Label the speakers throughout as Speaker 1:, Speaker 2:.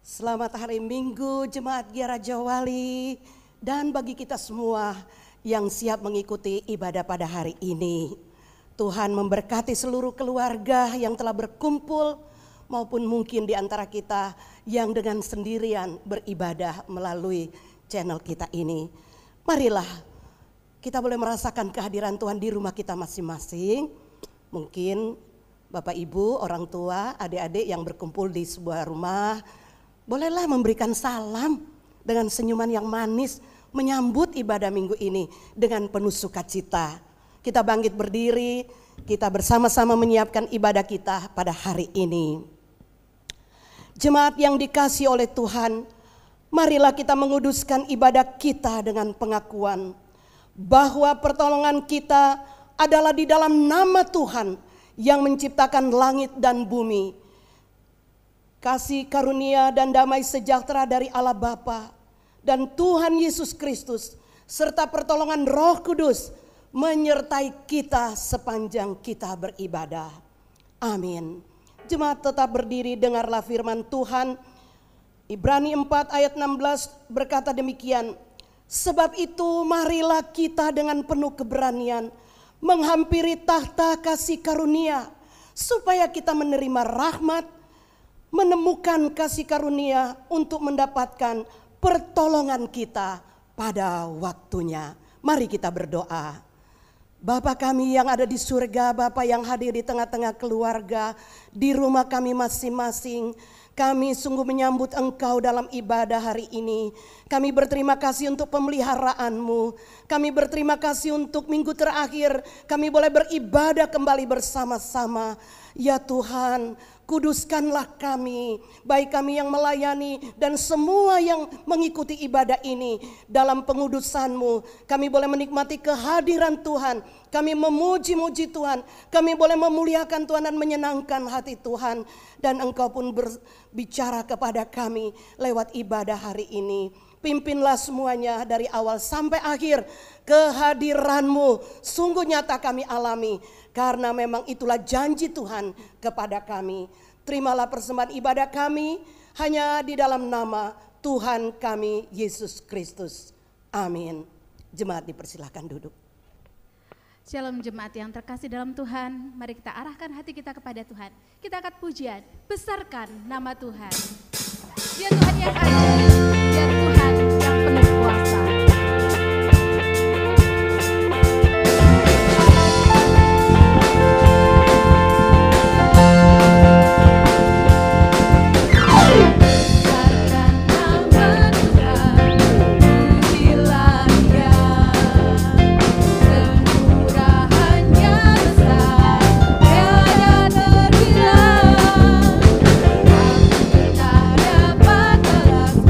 Speaker 1: Selamat hari Minggu Jemaat Gia Raja Wali dan bagi kita semua yang siap mengikuti ibadah pada hari ini. Tuhan memberkati seluruh keluarga yang telah berkumpul maupun mungkin di antara kita yang dengan sendirian beribadah melalui channel kita ini. Marilah kita boleh merasakan kehadiran Tuhan di rumah kita masing-masing. Mungkin Bapak Ibu, orang tua, adik-adik yang berkumpul di sebuah rumah, bolehlah memberikan salam dengan senyuman yang manis menyambut ibadah minggu ini dengan penuh sukacita. Kita bangkit berdiri, kita bersama-sama menyiapkan ibadah kita pada hari ini. Jemaat yang dikasihi oleh Tuhan, marilah kita menguduskan ibadah kita dengan pengakuan bahwa pertolongan kita adalah di dalam nama Tuhan yang menciptakan langit dan bumi. Kasih karunia dan damai sejahtera dari Allah Bapa dan Tuhan Yesus Kristus serta pertolongan Roh Kudus menyertai kita sepanjang kita beribadah. Amin. Jemaat tetap berdiri, dengarlah firman Tuhan. Ibrani 4 ayat 16 berkata demikian. Sebab itu marilah kita dengan penuh keberanian menghampiri tahta kasih karunia supaya kita menerima rahmat, menemukan kasih karunia untuk mendapatkan pertolongan kita pada waktunya. Mari kita berdoa. Bapa kami yang ada di surga, Bapa yang hadir di tengah-tengah keluarga, di rumah kami masing-masing, kami sungguh menyambut Engkau dalam ibadah hari ini. Kami berterima kasih untuk pemeliharaan-Mu. Kami berterima kasih untuk minggu terakhir kami boleh beribadah kembali bersama-sama. Ya Tuhan, kuduskanlah kami, baik kami yang melayani dan semua yang mengikuti ibadah ini. Dalam pengudusan-Mu kami boleh menikmati kehadiran Tuhan. Kami memuji-muji Tuhan, kami boleh memuliakan Tuhan dan menyenangkan hati Tuhan. Dan Engkau pun berbicara kepada kami lewat ibadah hari ini. Pimpinlah semuanya dari awal sampai akhir. Kehadiran-Mu sungguh nyata kami alami, karena memang itulah janji Tuhan kepada kami. Terimalah persembahan ibadah kami hanya di dalam nama Tuhan kami Yesus Kristus. Amin. Jemaat dipersilahkan duduk.
Speaker 2: Shalom jemaat yang terkasih dalam Tuhan, mari kita arahkan hati kita kepada Tuhan. Kita angkat pujian, besarkan nama Tuhan. Dia Tuhan yang ajaib, dia Tuhan yang penuh kuasa.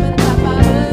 Speaker 3: Betapa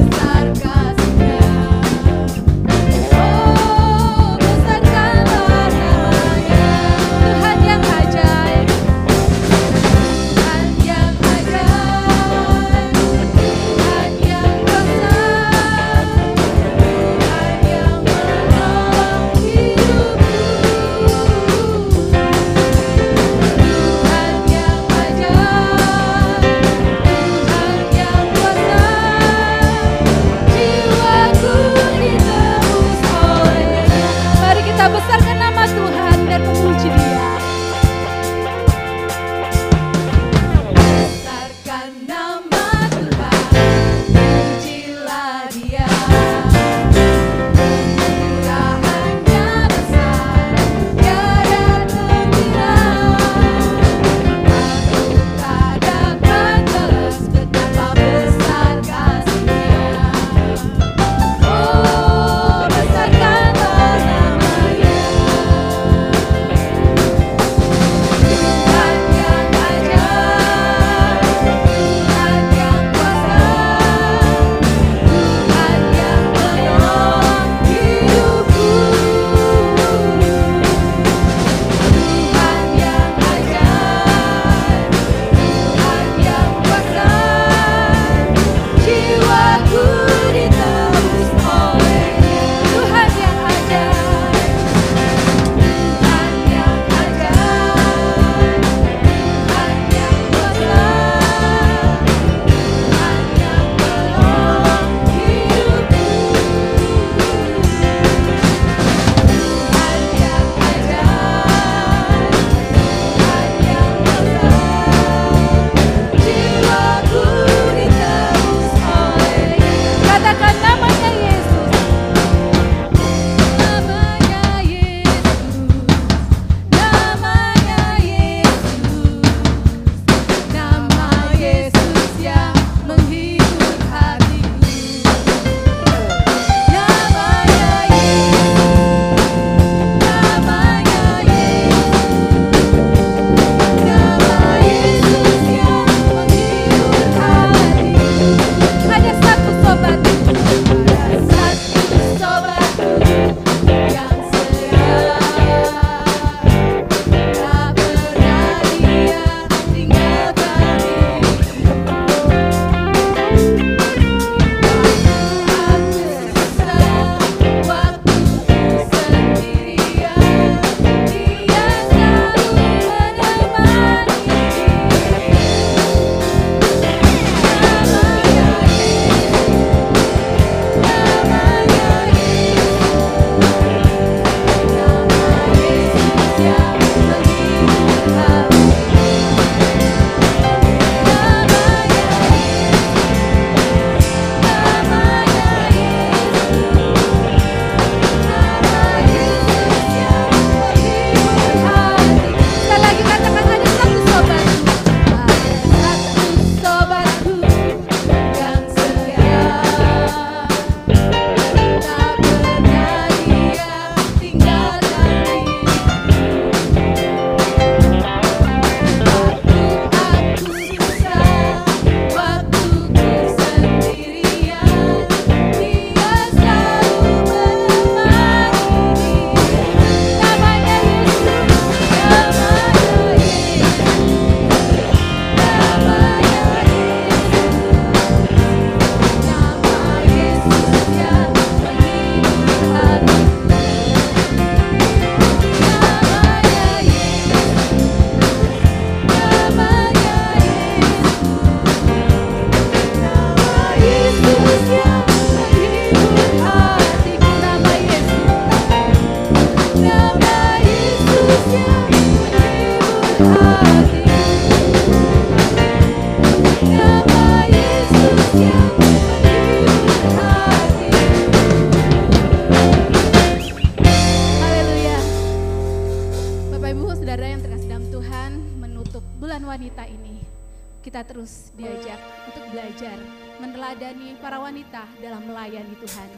Speaker 2: terus diajak untuk belajar meneladani para wanita dalam melayani Tuhan.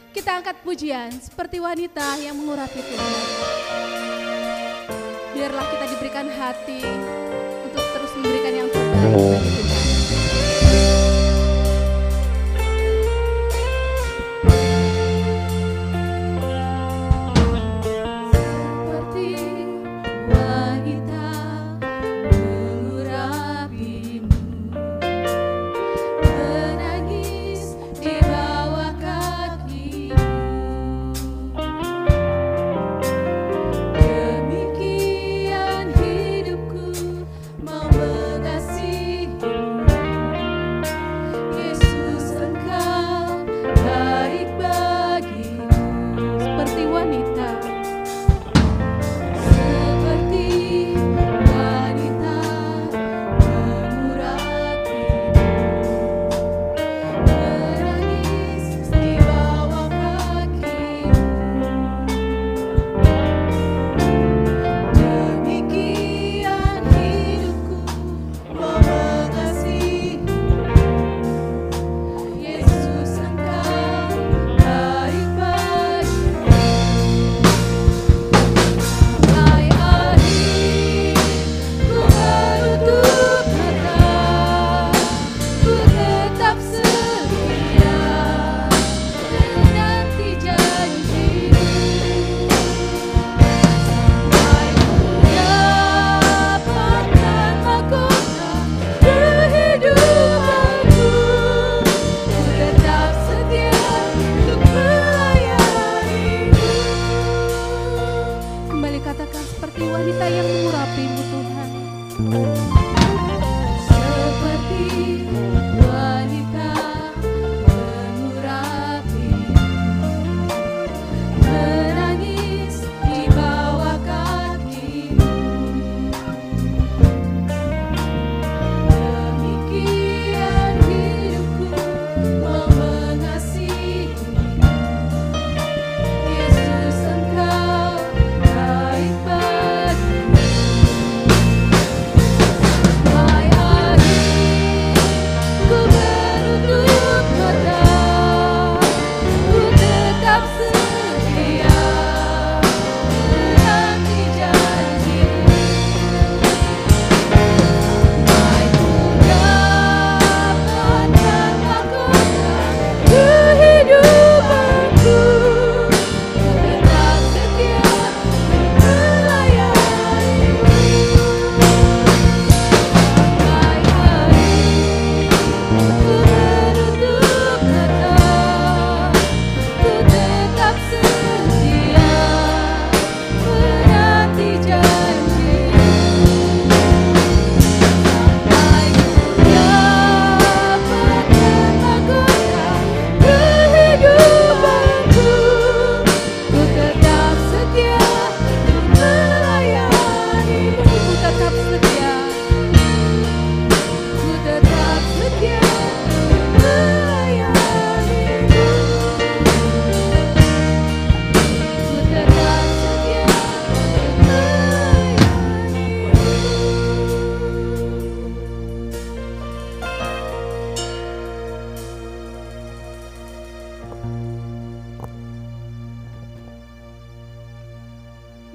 Speaker 2: Kita angkat pujian seperti wanita yang mengurapi Tuhan. Biarlah kita diberikan hati untuk terus memberikan yang terbaik bagi Tuhan.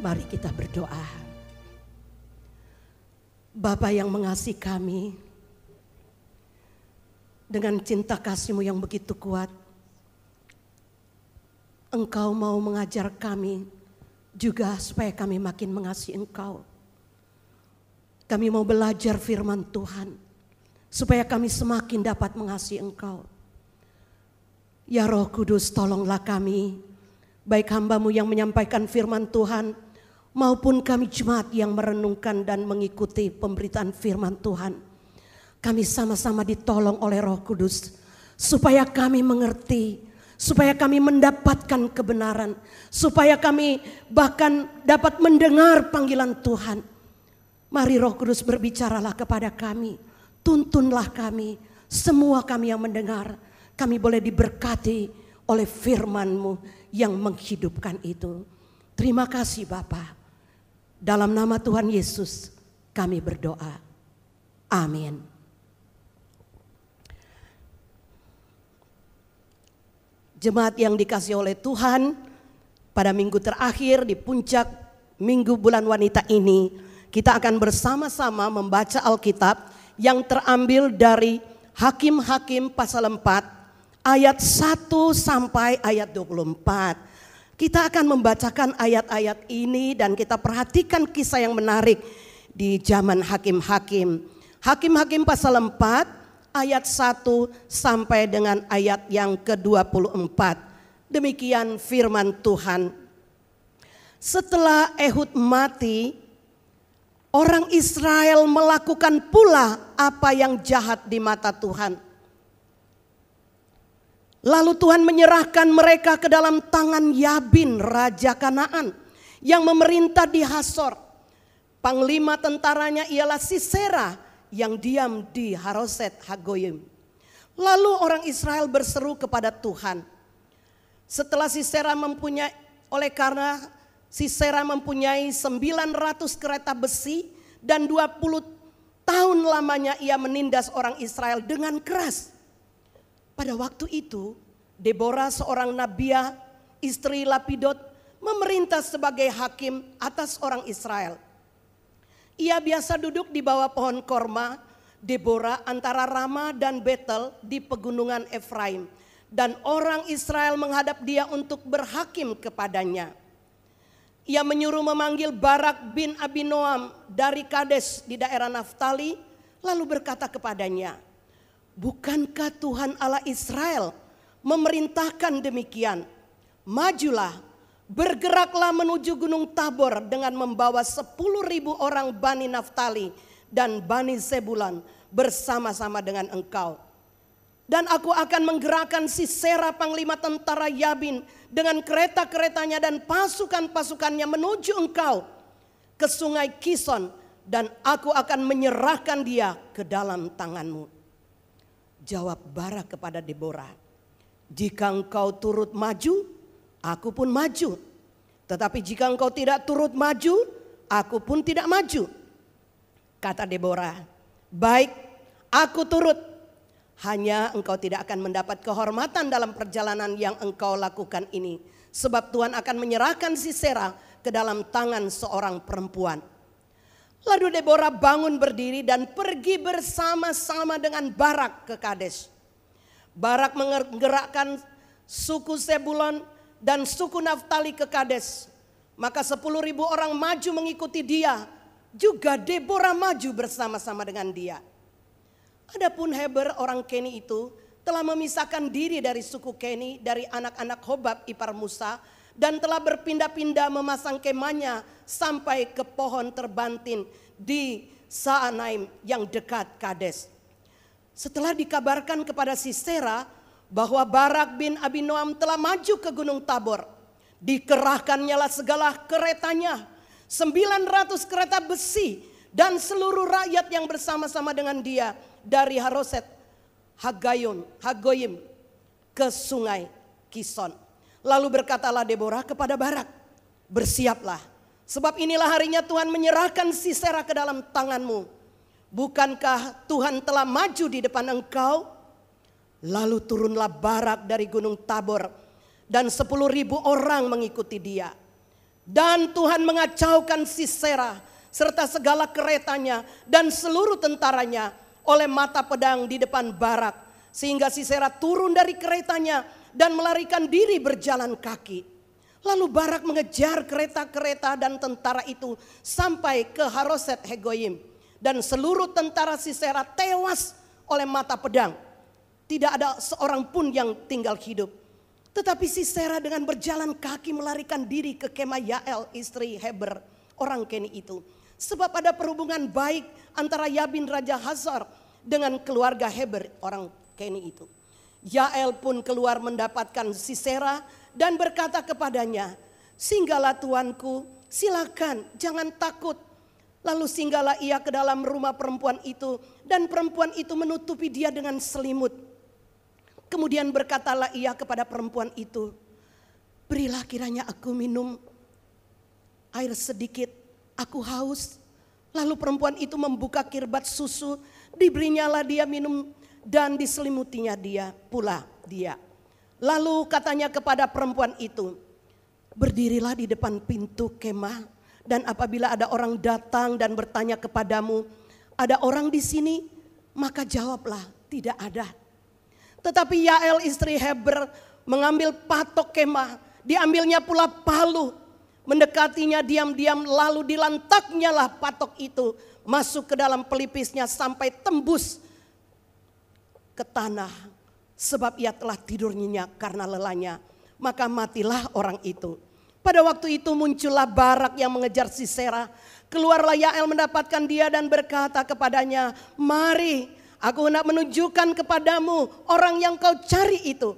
Speaker 1: Mari kita berdoa. Bapa yang mengasihi kami, dengan cinta kasih-Mu yang begitu kuat, Engkau mau mengajar kami juga supaya kami makin mengasihi Engkau. Kami mau belajar firman Tuhan supaya kami semakin dapat mengasihi Engkau. Ya Roh Kudus, tolonglah kami, baik hamba-Mu yang menyampaikan firman Tuhan maupun kami jemaat yang merenungkan dan mengikuti pemberitaan firman Tuhan. Kami sama-sama ditolong oleh Roh Kudus supaya kami mengerti, supaya kami mendapatkan kebenaran, supaya kami bahkan dapat mendengar panggilan Tuhan. Mari Roh Kudus berbicaralah kepada kami, tuntunlah kami, semua kami yang mendengar, kami boleh diberkati oleh firman-Mu yang menghidupkan itu. Terima kasih Bapa. Dalam nama Tuhan Yesus kami berdoa. Amin. Jemaat yang dikasihi oleh Tuhan, pada minggu terakhir di puncak minggu bulan wanita ini, kita akan bersama-sama membaca Alkitab yang terambil dari Hakim-Hakim pasal 4 ayat 1 sampai ayat 24. Kita akan membacakan ayat-ayat ini dan kita perhatikan kisah yang menarik di zaman Hakim-Hakim. Hakim-Hakim pasal 4 ayat 1 sampai dengan ayat yang ke-24. Demikian firman Tuhan. Setelah Ehud mati, orang Israel melakukan pula apa yang jahat di mata Tuhan. Lalu Tuhan menyerahkan mereka ke dalam tangan Yabin, raja Kanaan, yang memerintah di Hasor. Panglima tentaranya ialah Sisera, yang diam di Haroset Hagoyim. Lalu orang Israel berseru kepada Tuhan. Setelah karena Sisera mempunyai 900 kereta besi dan 20 tahun lamanya ia menindas orang Israel dengan keras. Pada waktu itu Deborah seorang nabiah, istri Lapidot, memerintah sebagai hakim atas orang Israel. Ia biasa duduk di bawah pohon korma, Deborah, antara Rama dan Betel di pegunungan Efraim. Dan orang Israel menghadap dia untuk berhakim kepadanya. Ia menyuruh memanggil Barak bin Abinoam dari Kades di daerah Naftali, lalu berkata kepadanya, "Bukankah Tuhan Allah Israel memerintahkan demikian? Majulah, bergeraklah menuju Gunung Tabor dengan membawa 10.000 orang Bani Naftali dan Bani Sebulan bersama-sama dengan engkau. Dan aku akan menggerakkan Sisera panglima tentara Yabin dengan kereta-keretanya dan pasukan-pasukannya menuju engkau ke sungai Kison, dan aku akan menyerahkan dia ke dalam tanganmu." Jawab Barak kepada Deborah, "Jika engkau turut maju, aku pun maju. Tetapi jika engkau tidak turut maju, aku pun tidak maju." Kata Deborah, "Baik, aku turut. Hanya engkau tidak akan mendapat kehormatan dalam perjalanan yang engkau lakukan ini. Sebab Tuhan akan menyerahkan Sisera ke dalam tangan seorang perempuan." Lalu Deborah bangun berdiri dan pergi bersama-sama dengan Barak ke Kades. Barak menggerakkan suku Sebulon dan suku Naftali ke Kades. Maka 10.000 orang maju mengikuti dia. Juga Deborah maju bersama-sama dengan dia. Adapun Heber orang Keni itu telah memisahkan diri dari suku Keni dari anak-anak Hobab ipar Musa, dan telah berpindah-pindah memasang kemahnya sampai ke pohon terbantin di Saanaim yang dekat Kades. Setelah dikabarkan kepada Sisera bahwa Barak bin Abinoam telah maju ke Gunung Tabor, dikerahkannyalah segala keretanya, 900 kereta besi dan seluruh rakyat yang bersama-sama dengan dia dari Haroset Hagoyim ke sungai Kison. Lalu berkatalah Deborah kepada Barak, "Bersiaplah, sebab inilah harinya Tuhan menyerahkan Sisera ke dalam tanganmu. Bukankah Tuhan telah maju di depan engkau?" Lalu turunlah Barak dari Gunung Tabor dan 10.000 orang mengikuti dia. Dan Tuhan mengacaukan Sisera serta segala keretanya dan seluruh tentaranya oleh mata pedang di depan Barak, sehingga Sisera turun dari keretanya dan melarikan diri berjalan kaki. Lalu Barak mengejar kereta-kereta dan tentara itu sampai ke Haroset Hagoyim, dan seluruh tentara Sisera tewas oleh mata pedang. Tidak ada seorang pun yang tinggal hidup. Tetapi Sisera dengan berjalan kaki melarikan diri ke kemah Yael, istri Heber orang Keni itu. Sebab ada perhubungan baik antara Yabin raja Hazor dengan keluarga Heber orang Keni itu. Yael pun keluar mendapatkan Sisera dan berkata kepadanya, "Singgahlah tuanku, silakan, jangan takut." Lalu singgahlah ia ke dalam rumah perempuan itu, dan perempuan itu menutupi dia dengan selimut. Kemudian berkatalah ia kepada perempuan itu, "Berilah kiranya aku minum air sedikit, aku haus." Lalu perempuan itu membuka kirbat susu, diberinyalah dia minum dan diselimutinya dia. Lalu katanya kepada perempuan itu, berdirilah di depan pintu kemah, dan apabila ada orang datang dan bertanya kepadamu, ada orang di sini? Maka jawablah, tidak ada. Tetapi Yael istri Heber mengambil patok kemah, diambilnya pula palu, mendekatinya diam-diam, lalu dilantaknya lah patok itu masuk ke dalam pelipisnya sampai tembus ke tanah, sebab ia telah tidur nyenyak karena lelahnya. Maka matilah orang itu. Pada waktu itu muncullah Barak yang mengejar Sisera. Keluarlah Yael mendapatkan dia dan berkata kepadanya, mari, aku hendak menunjukkan kepadamu orang yang kau cari itu.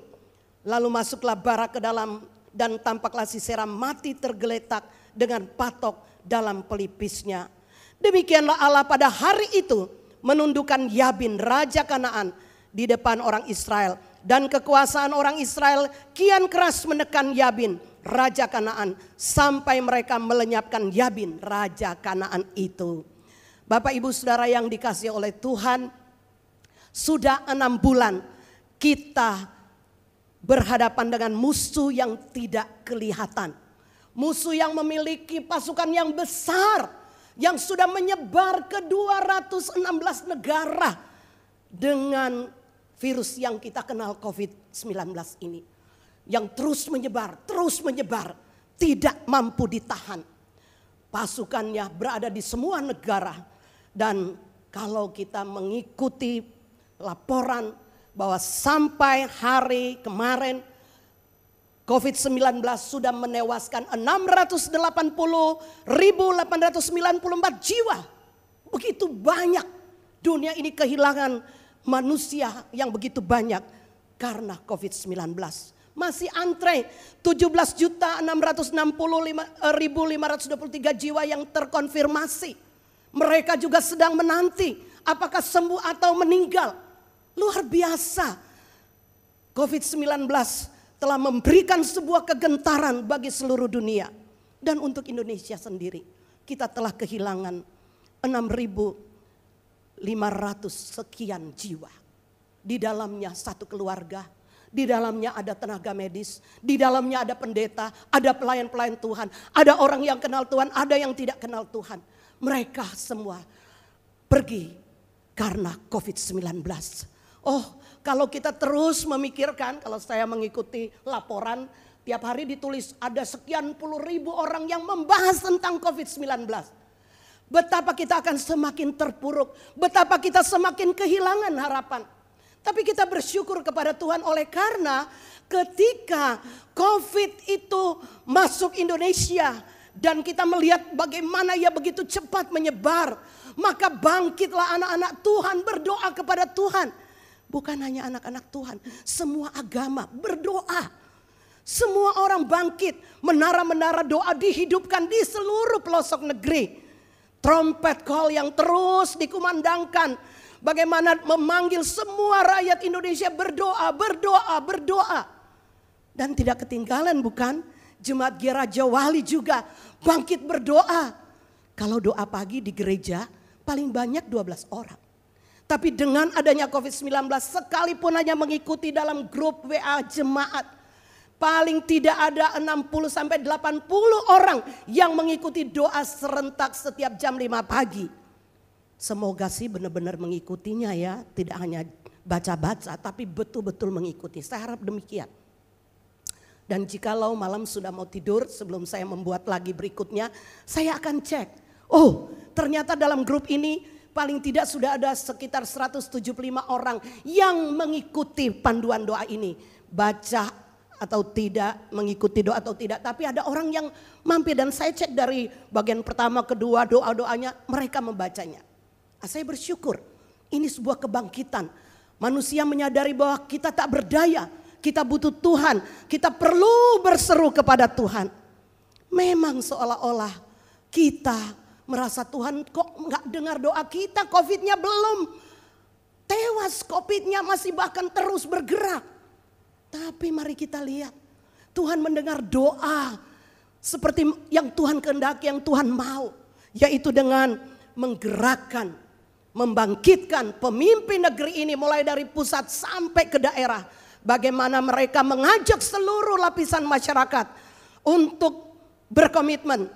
Speaker 1: Lalu masuklah Barak ke dalam, dan tampaklah Sisera mati tergeletak dengan patok dalam pelipisnya. Demikianlah Allah pada hari itu menundukkan Yabin raja Kanaan di depan orang Israel. Dan kekuasaan orang Israel kian keras menekan Yabin raja Kanaan, sampai mereka melenyapkan Yabin raja Kanaan itu. Bapak ibu saudara yang dikasihi oleh Tuhan, sudah 6 bulan kita berhadapan dengan musuh yang tidak kelihatan. Musuh yang memiliki pasukan yang besar, yang sudah menyebar ke 216 negara dengan virus yang kita kenal COVID-19 ini. Yang terus menyebar, tidak mampu ditahan. Pasukannya berada di semua negara. Dan kalau kita mengikuti laporan bahwa sampai hari kemarin COVID-19 sudah menewaskan 680.894 jiwa. Begitu banyak dunia ini kehilangan manusia yang begitu banyak karena COVID-19. Masih antre 17.660.523 jiwa yang terkonfirmasi. Mereka juga sedang menanti apakah sembuh atau meninggal. Luar biasa. COVID-19 telah memberikan sebuah kegentaran bagi seluruh dunia. Dan untuk Indonesia sendiri, kita telah kehilangan 6.500 sekian jiwa. Di dalamnya satu keluarga, di dalamnya ada tenaga medis, di dalamnya ada pendeta, ada pelayan-pelayan Tuhan, ada orang yang kenal Tuhan, ada yang tidak kenal Tuhan. Mereka semua pergi karena COVID-19. Oh, kalau kita terus memikirkan, kalau saya mengikuti laporan, tiap hari ditulis ada sekian puluh ribu orang yang membahas tentang COVID-19. Betapa kita akan semakin terpuruk, betapa kita semakin kehilangan harapan. Tapi kita bersyukur kepada Tuhan oleh karena ketika COVID itu masuk Indonesia dan kita melihat bagaimana ia begitu cepat menyebar, maka bangkitlah anak-anak Tuhan berdoa kepada Tuhan. Bukan hanya anak-anak Tuhan, semua agama berdoa. Semua orang bangkit, menara-menara doa dihidupkan di seluruh pelosok negeri. Trompet call yang terus dikumandangkan, bagaimana memanggil semua rakyat Indonesia berdoa, berdoa, berdoa. Dan tidak ketinggalan bukan? Jemaat Gereja Wali juga bangkit berdoa. Kalau doa pagi di gereja paling banyak 12 orang. Tapi dengan adanya COVID-19 sekalipun hanya mengikuti dalam grup WA jemaat, paling tidak ada 60-80 orang yang mengikuti doa serentak setiap jam 5 pagi. Semoga sih benar-benar mengikutinya ya, tidak hanya baca-baca tapi betul-betul mengikuti. Saya harap demikian. Dan jikalau malam sudah mau tidur, sebelum saya membuat lagi berikutnya, saya akan cek. Oh, ternyata dalam grup ini paling tidak sudah ada sekitar 175 orang yang mengikuti panduan doa ini. Baca atau tidak, mengikuti doa atau tidak. Tapi ada orang yang mampir dan saya cek dari bagian pertama, kedua, doa-doanya mereka membacanya. Saya bersyukur ini sebuah kebangkitan. Manusia menyadari bahwa kita tak berdaya, kita butuh Tuhan, kita perlu berseru kepada Tuhan. Memang seolah-olah kita merasa Tuhan kok nggak dengar doa kita, COVID-nya belum tewas, COVID-nya masih bahkan terus bergerak. Tapi mari kita lihat Tuhan mendengar doa seperti yang Tuhan kehendaki, yang Tuhan mau, yaitu dengan menggerakkan, membangkitkan pemimpin negeri ini mulai dari pusat sampai ke daerah. bagaimana mereka mengajak seluruh lapisan masyarakat untuk berkomitmen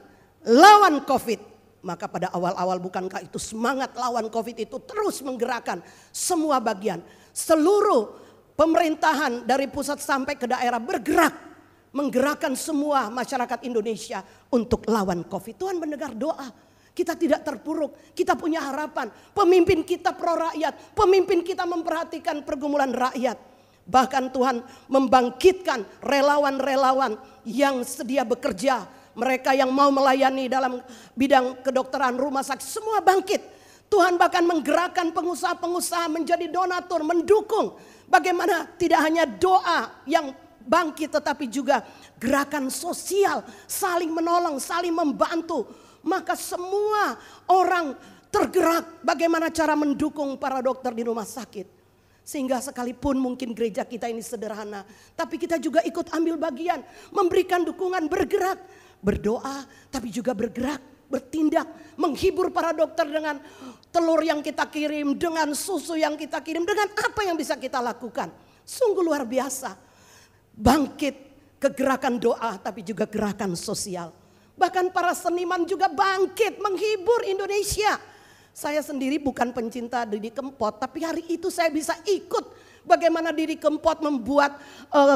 Speaker 1: lawan COVID. Maka pada awal-awal bukankah itu semangat lawan COVID itu terus menggerakkan semua bagian. Seluruh pemerintahan dari pusat sampai ke daerah bergerak. Menggerakkan semua masyarakat Indonesia untuk lawan COVID. Tuhan mendengar doa. Kita tidak terpuruk, kita punya harapan. Pemimpin kita pro rakyat, pemimpin kita memperhatikan pergumulan rakyat. Bahkan Tuhan membangkitkan relawan-relawan yang sedia bekerja. Mereka yang mau melayani dalam bidang kedokteran, rumah sakit, semua bangkit. Tuhan bahkan menggerakkan pengusaha-pengusaha menjadi donatur, mendukung. Bagaimana tidak hanya doa yang bangkit, tetapi juga gerakan sosial, saling menolong, saling membantu. Maka semua orang tergerak bagaimana cara mendukung para dokter di rumah sakit. Sehingga sekalipun mungkin gereja kita ini sederhana, tapi kita juga ikut ambil bagian, memberikan dukungan, bergerak, berdoa, tapi juga bergerak, bertindak, menghibur para dokter dengan telur yang kita kirim, dengan susu yang kita kirim, dengan apa yang bisa kita lakukan. Sungguh luar biasa. Bangkit kegerakan doa, tapi juga gerakan sosial. Bahkan para seniman juga bangkit menghibur Indonesia. Saya sendiri bukan pencinta Didi Kempot, tapi hari itu saya bisa ikut bagaimana Didi Kempot membuat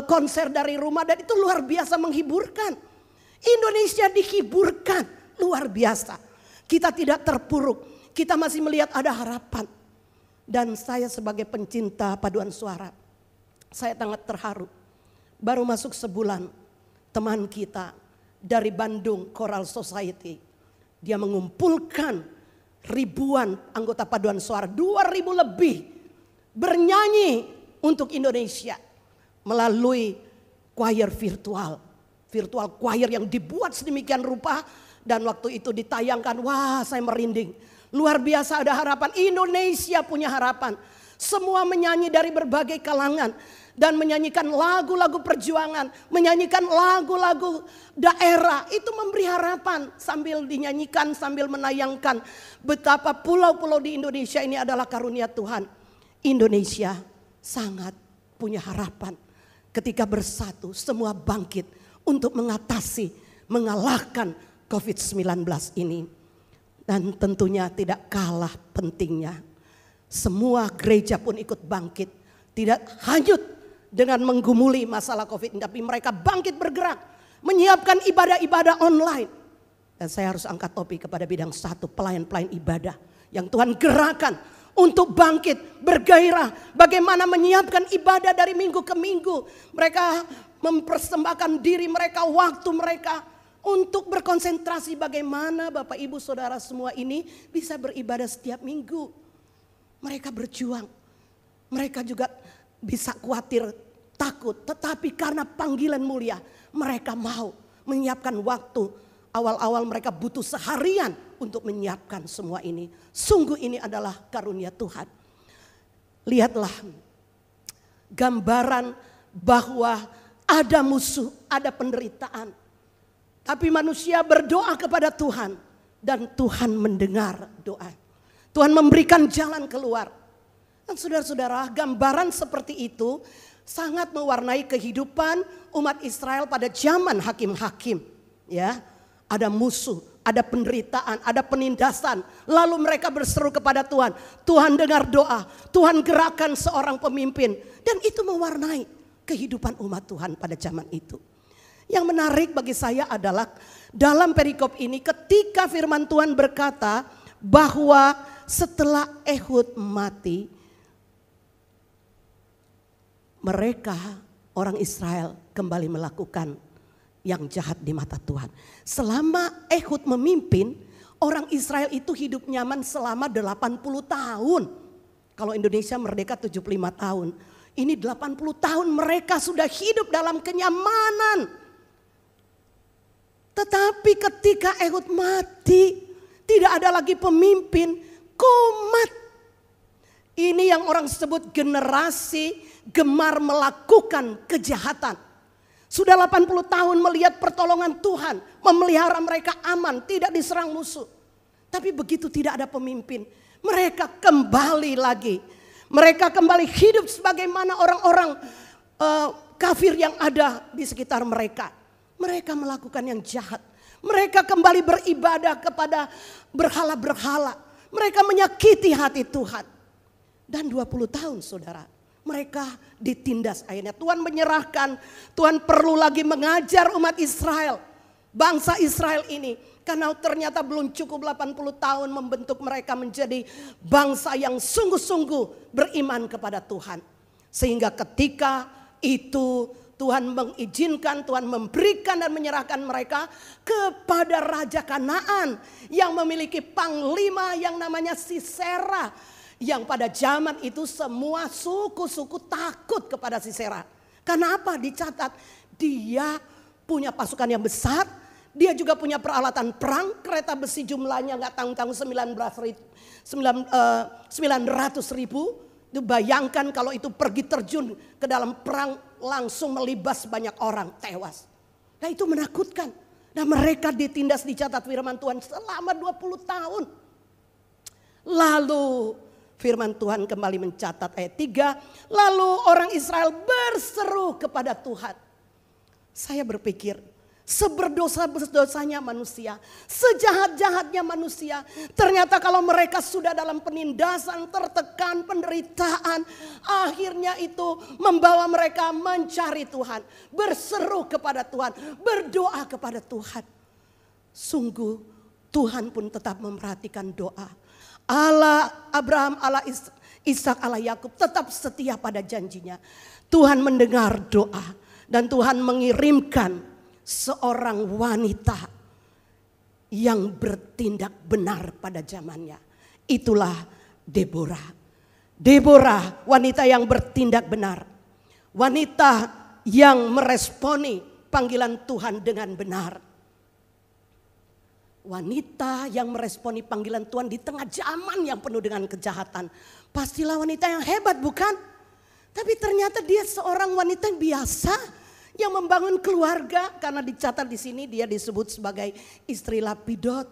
Speaker 1: konser dari rumah, dan itu luar biasa menghiburkan. Indonesia dihiburkan, luar biasa. Kita tidak terpuruk, kita masih melihat ada harapan. Dan saya sebagai pencinta paduan suara, saya sangat terharu. Baru masuk sebulan, teman kita dari Bandung Choral Society, dia mengumpulkan ribuan anggota paduan suara, 2.000 lebih, bernyanyi untuk Indonesia melalui choir virtual choir yang dibuat sedemikian rupa, dan waktu itu ditayangkan, wah saya merinding. Luar biasa, ada harapan, Indonesia punya harapan. Semua menyanyi dari berbagai kalangan dan menyanyikan lagu-lagu perjuangan, menyanyikan lagu-lagu daerah. Itu memberi harapan sambil dinyanyikan, sambil menayangkan betapa pulau-pulau di Indonesia ini adalah karunia Tuhan. Indonesia sangat punya harapan. Ketika bersatu semua bangkit untuk mengatasi, mengalahkan COVID-19 ini. Dan tentunya tidak kalah pentingnya, semua gereja pun ikut bangkit. Tidak hanyut dengan menggumuli masalah COVID, tapi mereka bangkit bergerak, menyiapkan ibadah-ibadah online. Dan saya harus angkat topi kepada bidang satu, pelayan-pelayan ibadah yang Tuhan gerakan untuk bangkit, bergairah. Bagaimana menyiapkan ibadah dari minggu ke minggu. Mereka mempersembahkan diri mereka, waktu mereka untuk berkonsentrasi bagaimana Bapak Ibu Saudara semua ini bisa beribadah setiap minggu. Mereka berjuang, mereka juga bisa khawatir, takut, tetapi karena panggilan mulia mereka mau menyiapkan waktu. Awal-awal mereka butuh seharian untuk menyiapkan semua ini. Sungguh ini adalah karunia Tuhan. Lihatlah gambaran bahwa ada musuh, ada penderitaan. Tapi manusia berdoa kepada Tuhan dan Tuhan mendengar doa. Tuhan memberikan jalan keluar. Dan saudara-saudara, gambaran seperti itu sangat mewarnai kehidupan umat Israel pada zaman hakim-hakim. Ya, ada musuh, ada penderitaan, ada penindasan. Lalu mereka berseru kepada Tuhan. Tuhan dengar doa, Tuhan gerakan seorang pemimpin. Dan itu mewarnai kehidupan umat Tuhan pada zaman itu. Yang menarik bagi saya adalah dalam perikop ini ketika firman Tuhan berkata bahwa setelah Ehud mati, mereka orang Israel kembali melakukan yang jahat di mata Tuhan. Selama Ehud memimpin, orang Israel itu hidup nyaman selama 80 tahun. Kalau Indonesia merdeka 75 tahun. Ini 80 tahun mereka sudah hidup dalam kenyamanan. Tetapi ketika Ehud mati, tidak ada lagi pemimpin, kumat. Ini yang orang sebut generasi gemar melakukan kejahatan. Sudah 80 tahun melihat pertolongan Tuhan, memelihara mereka aman, tidak diserang musuh. Tapi begitu tidak ada pemimpin, mereka kembali lagi. Mereka kembali hidup sebagaimana orang-orang kafir yang ada di sekitar mereka. Mereka melakukan yang jahat. Mereka kembali beribadah kepada berhala-berhala. Mereka menyakiti hati Tuhan. Dan 20 tahun saudara, mereka ditindas akhirnya. Tuhan menyerahkan, Tuhan perlu lagi mengajar umat Israel. Bangsa Israel ini. Karena ternyata belum cukup 80 tahun membentuk mereka menjadi bangsa yang sungguh-sungguh beriman kepada Tuhan. Sehingga ketika itu Tuhan mengizinkan, Tuhan memberikan dan menyerahkan mereka kepada Raja Kanaan yang memiliki panglima yang namanya Sisera. Yang pada zaman itu semua suku-suku takut kepada Sisera. Karena apa? Dicatat dia punya pasukan yang besar, dia juga punya peralatan perang, kereta besi jumlahnya nggak tanggung-tanggung 900.000. Itu bayangkan kalau itu pergi terjun ke dalam perang langsung melibas banyak orang tewas. Nah itu menakutkan. Dan mereka ditindas, dicatat firman Tuhan selama 20 tahun. Lalu firman Tuhan kembali mencatat ayat 3. Lalu orang Israel berseru kepada Tuhan. Saya berpikir seberdosa-dosanya manusia, sejahat-jahatnya manusia. Ternyata kalau mereka sudah dalam penindasan, tertekan, penderitaan, akhirnya itu membawa mereka mencari Tuhan, berseru kepada Tuhan, berdoa kepada Tuhan. Sungguh Tuhan pun tetap memperhatikan doa. Allah Abraham, Allah Ishak, Allah Yakub tetap setia pada janjinya. Tuhan mendengar doa dan Tuhan mengirimkan seorang wanita yang bertindak benar pada zamannya. Itulah Deborah. Deborah, wanita yang bertindak benar. Wanita yang meresponi panggilan Tuhan dengan benar. Wanita yang meresponi panggilan Tuhan di tengah zaman yang penuh dengan kejahatan. Pastilah wanita yang hebat, bukan? Tapi ternyata dia seorang wanita yang biasa, yang membangun keluarga. Karena dicatat di sini dia disebut sebagai istri Lapidot.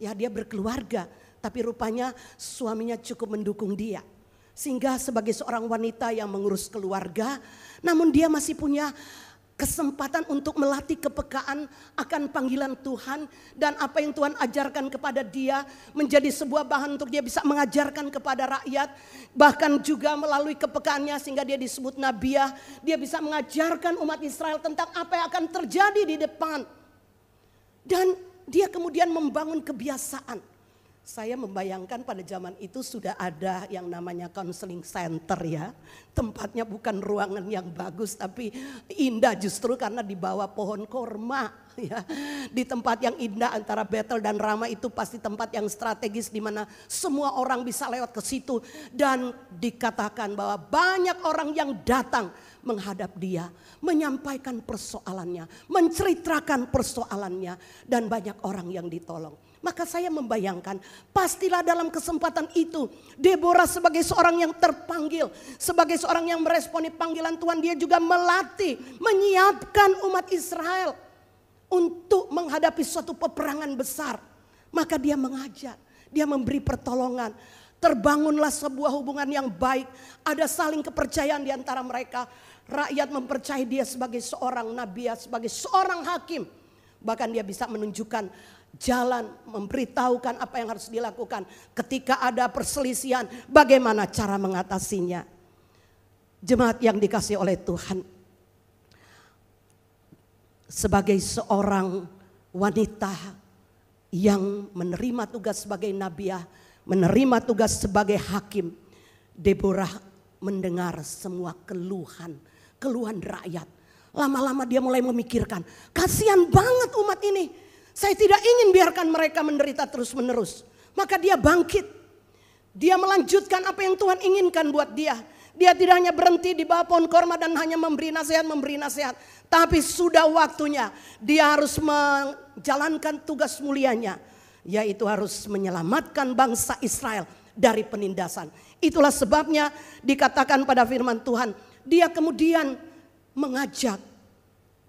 Speaker 1: Ya, dia berkeluarga, tapi rupanya suaminya cukup mendukung dia. Sehingga sebagai seorang wanita yang mengurus keluarga, namun dia masih punya kesempatan untuk melatih kepekaan akan panggilan Tuhan. Dan apa yang Tuhan ajarkan kepada dia menjadi sebuah bahan untuk dia bisa mengajarkan kepada rakyat. Bahkan juga melalui kepekaannya sehingga dia disebut Nabiah. Dia bisa mengajarkan umat Israel tentang apa yang akan terjadi di depan. Dan dia kemudian membangun kebiasaan. Saya membayangkan pada zaman itu sudah ada yang namanya counseling center ya. Tempatnya bukan ruangan yang bagus tapi indah justru karena di bawah pohon korma ya. Di tempat yang indah antara Betel dan Rama itu pasti tempat yang strategis di mana semua orang bisa lewat ke situ. Dan dikatakan bahwa banyak orang yang datang menghadap dia, menyampaikan persoalannya, menceritakan persoalannya, dan banyak orang yang ditolong. Maka saya membayangkan pastilah dalam kesempatan itu Deborah sebagai seorang yang terpanggil, sebagai seorang yang meresponi panggilan Tuhan, dia juga melatih, menyiapkan umat Israel untuk menghadapi suatu peperangan besar. Maka dia mengajar, dia memberi pertolongan. Terbangunlah sebuah hubungan yang baik, ada saling kepercayaan di antara mereka. Rakyat mempercayai dia sebagai seorang nabi, sebagai seorang hakim. Bahkan dia bisa menunjukkan jalan, memberitahukan apa yang harus dilakukan. Ketika ada perselisihan, bagaimana cara mengatasinya. Jemaat yang dikasihi oleh Tuhan, sebagai seorang wanita yang menerima tugas sebagai nabiah, menerima tugas sebagai hakim, Deborah mendengar semua keluhan rakyat. Lama-lama dia mulai memikirkan, kasihan banget umat ini. Saya tidak ingin biarkan mereka menderita terus-menerus. Maka dia bangkit. Dia melanjutkan apa yang Tuhan inginkan buat dia. Dia tidak hanya berhenti di bawah pohon korma dan hanya memberi nasihat. Tapi sudah waktunya dia harus menjalankan tugas mulianya. Yaitu harus menyelamatkan bangsa Israel dari penindasan. Itulah sebabnya dikatakan pada firman Tuhan. Dia kemudian mengajak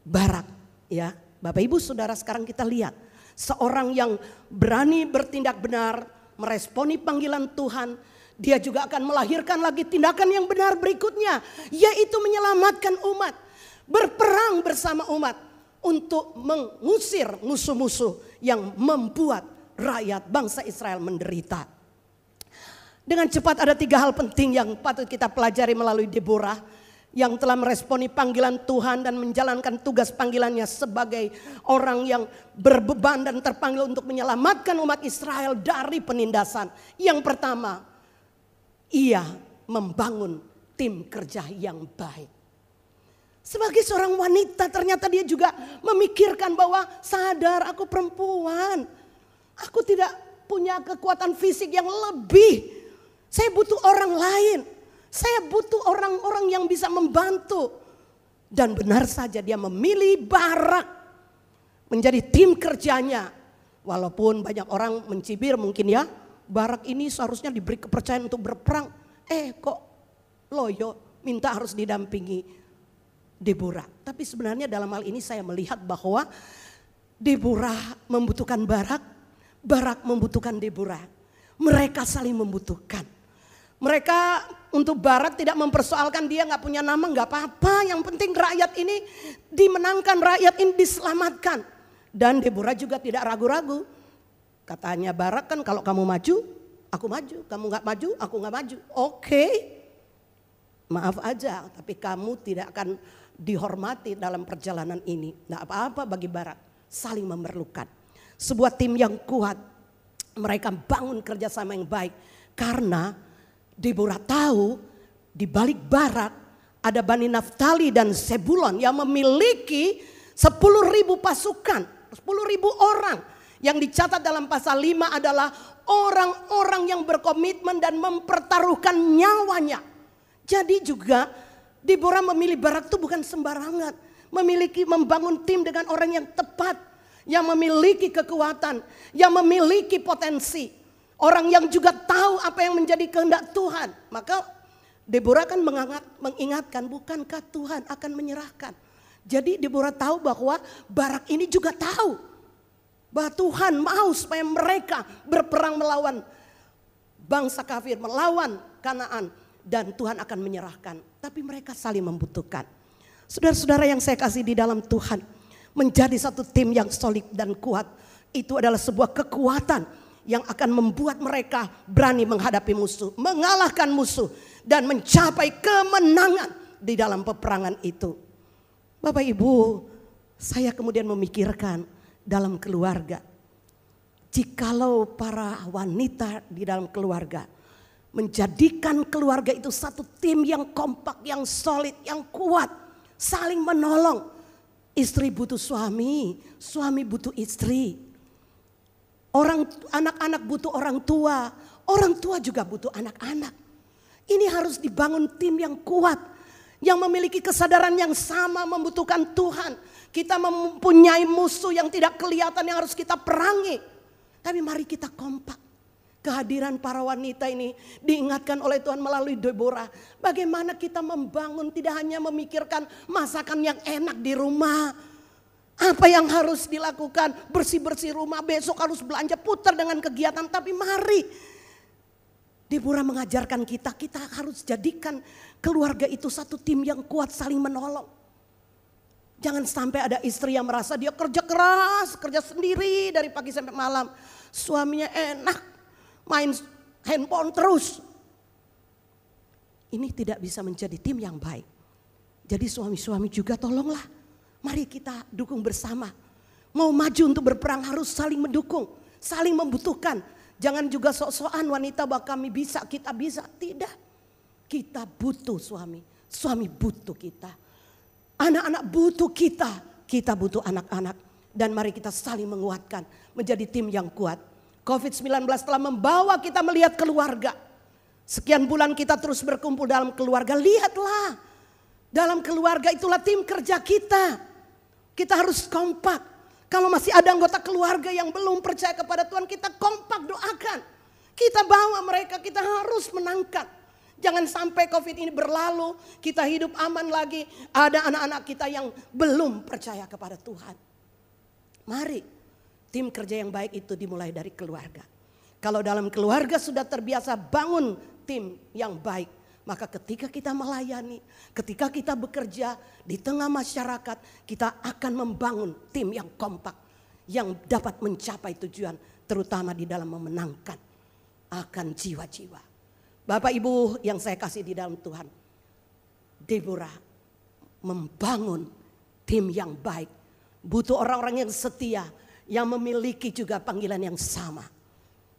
Speaker 1: Barak, ya. Bapak Ibu Saudara, sekarang kita lihat seorang yang berani bertindak benar, meresponi panggilan Tuhan, Dia juga akan melahirkan lagi tindakan yang benar berikutnya, yaitu menyelamatkan umat, berperang bersama umat untuk mengusir musuh-musuh yang membuat rakyat bangsa Israel menderita. Dengan cepat ada 3 hal penting yang patut kita pelajari melalui Deborah yang telah meresponi panggilan Tuhan dan menjalankan tugas panggilannya sebagai orang yang berbeban dan terpanggil untuk menyelamatkan umat Israel dari penindasan. Yang pertama, ia membangun tim kerja yang baik. Sebagai seorang wanita ternyata dia juga memikirkan bahwa sadar aku perempuan. Aku tidak punya kekuatan fisik yang lebih. Saya butuh orang lain. Saya butuh orang-orang yang bisa membantu. Dan benar saja dia memilih Barak menjadi tim kerjanya. Walaupun banyak orang mencibir mungkin ya. Barak ini seharusnya diberi kepercayaan untuk berperang. Kok loyo minta harus didampingi Deborah. Tapi sebenarnya dalam hal ini saya melihat bahwa Deborah membutuhkan Barak. Barak membutuhkan Deborah. Mereka saling membutuhkan. Mereka untuk Barak tidak mempersoalkan dia gak punya nama, gak apa-apa. Yang penting rakyat ini dimenangkan, rakyat ini diselamatkan. Dan Deborah juga tidak ragu-ragu. Katanya Barak kan kalau kamu maju, aku maju. Kamu gak maju, aku gak maju. Oke, maaf aja tapi kamu tidak akan dihormati dalam perjalanan ini. Gak apa-apa bagi Barak, saling memerlukan. Sebuah tim yang kuat, mereka bangun kerjasama yang baik. Karena Deborah tahu di balik Barak ada Bani Naftali dan Sebulon yang memiliki 10.000 pasukan, 10.000 orang. Yang dicatat dalam pasal 5 adalah orang-orang yang berkomitmen dan mempertaruhkan nyawanya. Jadi juga Deborah memilih Barak itu bukan sembarangan. Membangun tim dengan orang yang tepat. Yang memiliki kekuatan. Yang memiliki potensi. Orang yang juga tahu apa yang menjadi kehendak Tuhan. Maka Deborah kan mengingatkan, bukankah Tuhan akan menyerahkan. Jadi Deborah tahu bahwa Barak ini juga tahu bahwa Tuhan mau supaya mereka berperang melawan bangsa kafir, melawan Kanaan, dan Tuhan akan menyerahkan. Tapi mereka saling membutuhkan. Saudara-saudara yang saya kasih di dalam Tuhan, menjadi satu tim yang solid dan kuat, itu adalah sebuah kekuatan yang akan membuat mereka berani menghadapi musuh, mengalahkan musuh, dan mencapai kemenangan di dalam peperangan itu. Bapak Ibu, saya kemudian memikirkan dalam keluarga, jikalau para wanita di dalam keluarga menjadikan keluarga itu satu tim yang kompak, yang solid, yang kuat, saling menolong. Istri butuh suami, suami butuh istri. Anak-anak butuh orang tua juga butuh anak-anak. Ini harus dibangun tim yang kuat, yang memiliki kesadaran yang sama, membutuhkan Tuhan. Kita mempunyai musuh yang tidak kelihatan yang harus kita perangi. Tapi mari kita kompak. Kehadiran para wanita ini diingatkan oleh Tuhan melalui Deborah. Bagaimana kita membangun, tidak hanya memikirkan masakan yang enak di rumah. Apa yang harus dilakukan, bersih-bersih rumah, besok harus belanja, putar dengan kegiatan. Tapi mari Deborah mengajarkan kita harus jadikan keluarga itu satu tim yang kuat, saling menolong. Jangan sampai ada istri yang merasa dia kerja keras, kerja sendiri dari pagi sampai malam. Suaminya enak, main handphone terus. Ini tidak bisa menjadi tim yang baik. Jadi suami-suami juga tolonglah. Mari kita dukung bersama. Mau maju untuk berperang harus saling mendukung, saling membutuhkan. Jangan juga sok-sokan wanita bahwa kami bisa, kita bisa. Tidak. Kita butuh suami, suami butuh kita. Anak-anak butuh kita butuh anak-anak. Dan mari kita saling menguatkan menjadi tim yang kuat. COVID-19 telah membawa kita melihat keluarga. Sekian bulan kita terus berkumpul dalam keluarga. Lihatlah, dalam keluarga itulah tim kerja kita. Kita harus kompak. Kalau masih ada anggota keluarga yang belum percaya kepada Tuhan, kita kompak doakan. Kita bawa mereka, kita harus menangkap. Jangan sampai COVID ini berlalu, kita hidup aman lagi. Ada anak-anak kita yang belum percaya kepada Tuhan. Mari, tim kerja yang baik itu dimulai dari keluarga. Kalau dalam keluarga sudah terbiasa bangun tim yang baik, maka ketika kita melayani, ketika kita bekerja di tengah masyarakat, kita akan membangun tim yang kompak, yang dapat mencapai tujuan, terutama di dalam memenangkan akan jiwa-jiwa. Bapak Ibu yang saya kasih di dalam Tuhan, Deborah membangun tim yang baik, butuh orang-orang yang setia, yang memiliki juga panggilan yang sama.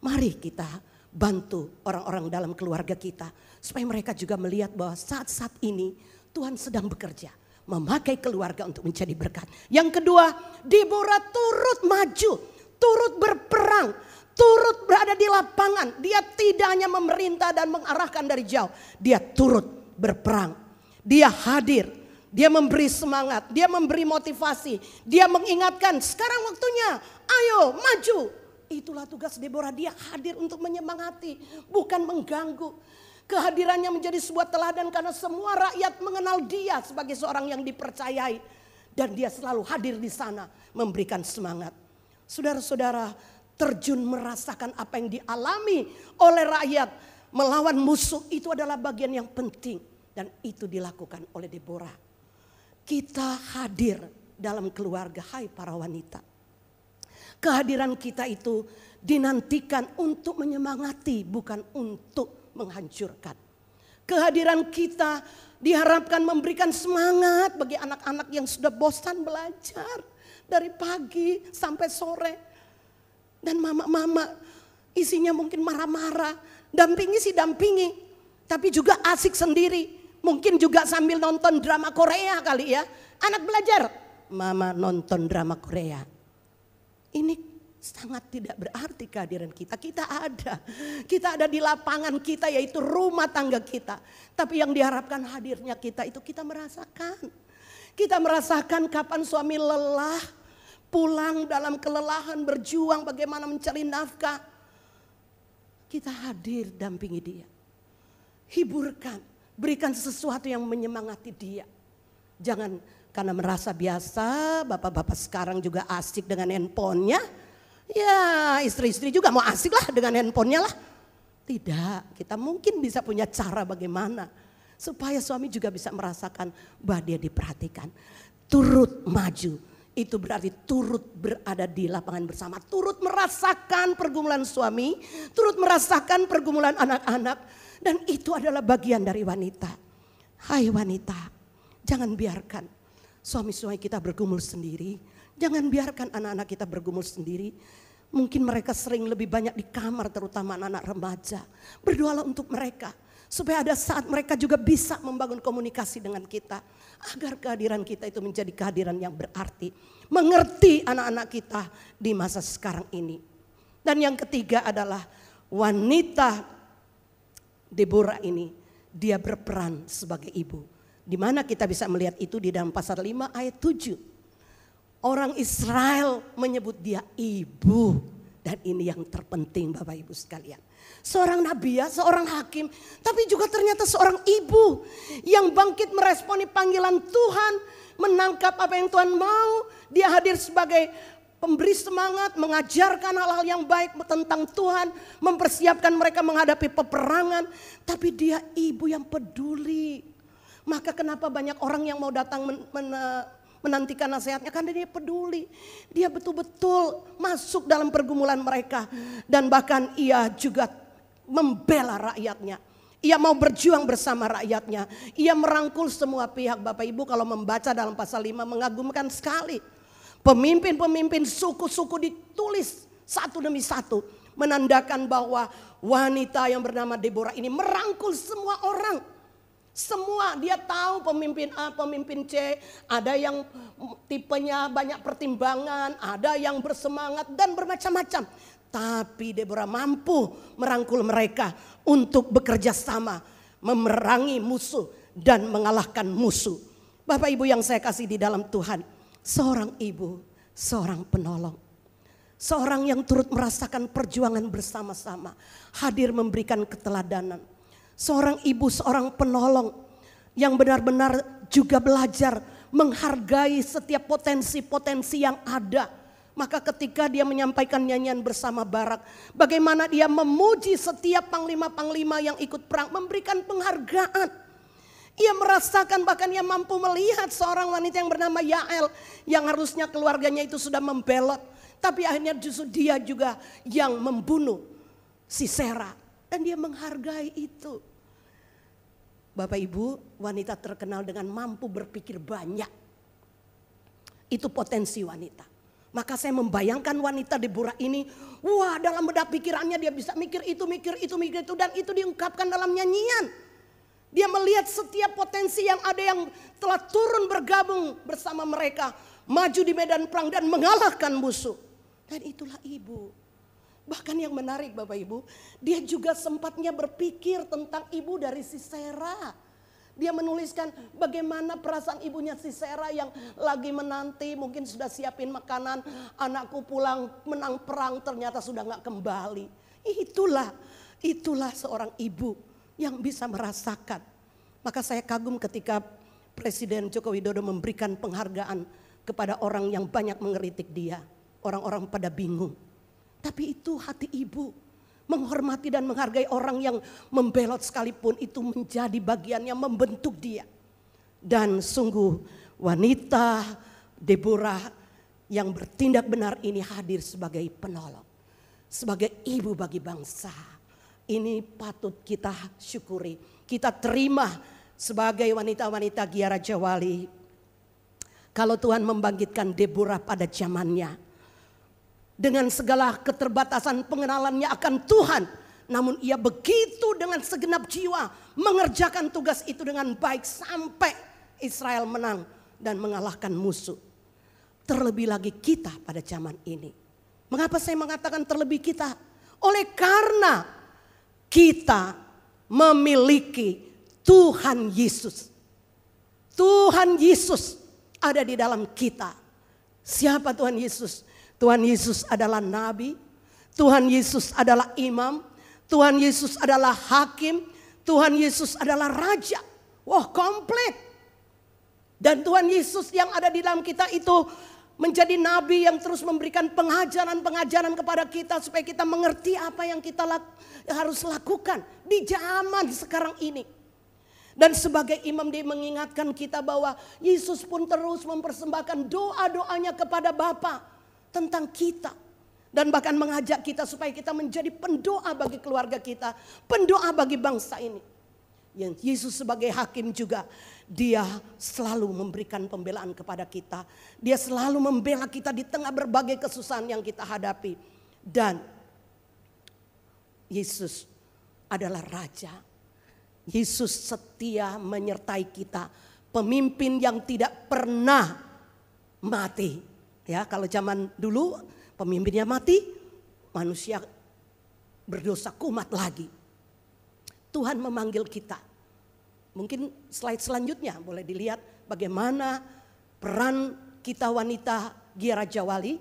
Speaker 1: Mari kita bantu orang-orang dalam keluarga kita, supaya mereka juga melihat bahwa saat-saat ini Tuhan sedang bekerja, memakai keluarga untuk menjadi berkat. Yang kedua, Deborah turut maju, turut berperang, turut berada di lapangan. Dia tidak hanya memerintah dan mengarahkan dari jauh, dia turut berperang. Dia hadir, dia memberi semangat, dia memberi motivasi, dia mengingatkan sekarang waktunya, ayo maju. Itulah tugas Deborah, dia hadir untuk menyemangati, bukan mengganggu. Kehadirannya menjadi sebuah teladan karena semua rakyat mengenal dia sebagai seorang yang dipercayai. Dan dia selalu hadir di sana memberikan semangat. Saudara-saudara, terjun merasakan apa yang dialami oleh rakyat melawan musuh itu adalah bagian yang penting. Dan itu dilakukan oleh Deborah. Kita hadir dalam keluarga, hai para wanita. Kehadiran kita itu dinantikan untuk menyemangati, bukan untuk menghancurkan. Kehadiran kita diharapkan memberikan semangat bagi anak-anak yang sudah bosan belajar dari pagi sampai sore. Dan mama-mama isinya mungkin marah-marah, dampingi sih dampingi, tapi juga asik sendiri. Mungkin juga sambil nonton drama Korea kali ya. Anak belajar, mama nonton drama Korea. Ini sangat tidak berarti kehadiran kita. Kita ada di lapangan kita, yaitu rumah tangga kita. Tapi yang diharapkan hadirnya kita itu kita merasakan. Kita merasakan kapan suami lelah, pulang dalam kelelahan, berjuang bagaimana mencari nafkah. Kita hadir dampingi dia. Hiburkan, berikan sesuatu yang menyemangati dia. Jangan karena merasa biasa, bapak-bapak sekarang juga asik dengan handphonenya. Ya istri-istri juga mau asik lah dengan handphonenya lah. Tidak, kita mungkin bisa punya cara bagaimana supaya suami juga bisa merasakan bahwa dia diperhatikan. Turut maju, itu berarti turut berada di lapangan bersama. Turut merasakan pergumulan suami, turut merasakan pergumulan anak-anak. Dan itu adalah bagian dari wanita. Hai wanita, jangan biarkan suami-suami kita bergumul sendiri. Jangan biarkan anak-anak kita bergumul sendiri. Mungkin mereka sering lebih banyak di kamar, terutama anak-anak remaja. Berdoalah untuk mereka, supaya ada saat mereka juga bisa membangun komunikasi dengan kita. Agar kehadiran kita itu menjadi kehadiran yang berarti. Mengerti anak-anak kita di masa sekarang ini. Dan yang ketiga adalah wanita Deborah ini, dia berperan sebagai ibu. Di mana kita bisa melihat itu di dalam pasal 5 ayat 7. Orang Israel menyebut dia ibu. Dan ini yang terpenting Bapak Ibu sekalian. Seorang nabi ya, seorang hakim. Tapi juga ternyata seorang ibu. Yang bangkit meresponi panggilan Tuhan. Menangkap apa yang Tuhan mau. Dia hadir sebagai pemberi semangat, mengajarkan hal-hal yang baik tentang Tuhan. Mempersiapkan mereka menghadapi peperangan. Tapi dia ibu yang peduli. Maka kenapa banyak orang yang mau datang menantikan nasihatnya, karena dia peduli. Dia betul-betul masuk dalam pergumulan mereka. Dan bahkan ia juga membela rakyatnya. Ia mau berjuang bersama rakyatnya. Ia merangkul semua pihak. Bapak Ibu kalau membaca dalam pasal 5 mengagumkan sekali. Pemimpin-pemimpin suku-suku ditulis satu demi satu. Menandakan bahwa wanita yang bernama Deborah ini merangkul semua orang. Semua dia tahu pemimpin A, pemimpin C, ada yang tipenya banyak pertimbangan, ada yang bersemangat dan bermacam-macam. Tapi Deborah mampu merangkul mereka untuk bekerja sama, memerangi musuh dan mengalahkan musuh. Bapak Ibu yang saya kasih di dalam Tuhan, seorang ibu, seorang penolong. Seorang yang turut merasakan perjuangan bersama-sama, hadir memberikan keteladanan. Seorang ibu, seorang penolong yang benar-benar juga belajar menghargai setiap potensi-potensi yang ada. Maka ketika dia menyampaikan nyanyian bersama Barak, bagaimana dia memuji setiap panglima-panglima yang ikut perang, memberikan penghargaan. Ia merasakan, bahkan ia mampu melihat seorang wanita yang bernama Yael, yang harusnya keluarganya itu sudah membelot, tapi akhirnya justru dia juga yang membunuh Sisera, dan dia menghargai itu. Bapak Ibu, wanita terkenal dengan mampu berpikir banyak. Itu potensi wanita. Maka saya membayangkan wanita Deborah ini, wah, dalam benak pikirannya dia bisa mikir itu, dan itu diungkapkan dalam nyanyian. Dia melihat setiap potensi yang ada yang telah turun bergabung bersama mereka, maju di medan perang dan mengalahkan musuh. Dan itulah ibu. Bahkan yang menarik Bapak Ibu, dia juga sempatnya berpikir tentang ibu dari Sisera. Dia menuliskan bagaimana perasaan ibunya Sisera yang lagi menanti, mungkin sudah siapin makanan, anakku pulang menang perang ternyata sudah gak kembali. Itulah seorang ibu yang bisa merasakan. Maka saya kagum ketika Presiden Joko Widodo memberikan penghargaan kepada orang yang banyak mengkritik dia. Orang-orang pada bingung. Tapi itu hati ibu. Menghormati dan menghargai orang yang membelot sekalipun, itu menjadi bagian yang membentuk dia. Dan sungguh wanita Deborah yang bertindak benar ini hadir sebagai penolong. Sebagai ibu bagi bangsa. Ini patut kita syukuri. Kita terima sebagai wanita-wanita Gia Raja Wali. Kalau Tuhan membangkitkan Deborah pada zamannya. Dengan segala keterbatasan pengenalannya akan Tuhan. Namun ia begitu dengan segenap jiwa mengerjakan tugas itu dengan baik sampai Israel menang dan mengalahkan musuh. Terlebih lagi kita pada zaman ini. Mengapa saya mengatakan terlebih kita? Oleh karena kita memiliki Tuhan Yesus. Tuhan Yesus ada di dalam kita. Siapa Tuhan Yesus? Tuhan Yesus adalah nabi, Tuhan Yesus adalah imam, Tuhan Yesus adalah hakim, Tuhan Yesus adalah raja. Wah, komplit. Dan Tuhan Yesus yang ada di dalam kita itu menjadi nabi yang terus memberikan pengajaran-pengajaran kepada kita supaya kita mengerti apa yang kita harus lakukan di zaman sekarang ini. Dan sebagai imam dia mengingatkan kita bahwa Yesus pun terus mempersembahkan doa-doanya kepada Bapa tentang kita. Dan bahkan mengajak kita supaya kita menjadi pendoa bagi keluarga kita. Pendoa bagi bangsa ini. Yang Yesus sebagai hakim juga, dia selalu memberikan pembelaan kepada kita. Dia selalu membela kita di tengah berbagai kesusahan yang kita hadapi. Dan Yesus adalah Raja. Yesus setia menyertai kita. Pemimpin yang tidak pernah mati. Ya, kalau zaman dulu pemimpinnya mati, manusia berdosa kumat lagi. Tuhan memanggil kita. Mungkin slide selanjutnya boleh dilihat bagaimana peran kita wanita Gia Raja Wali.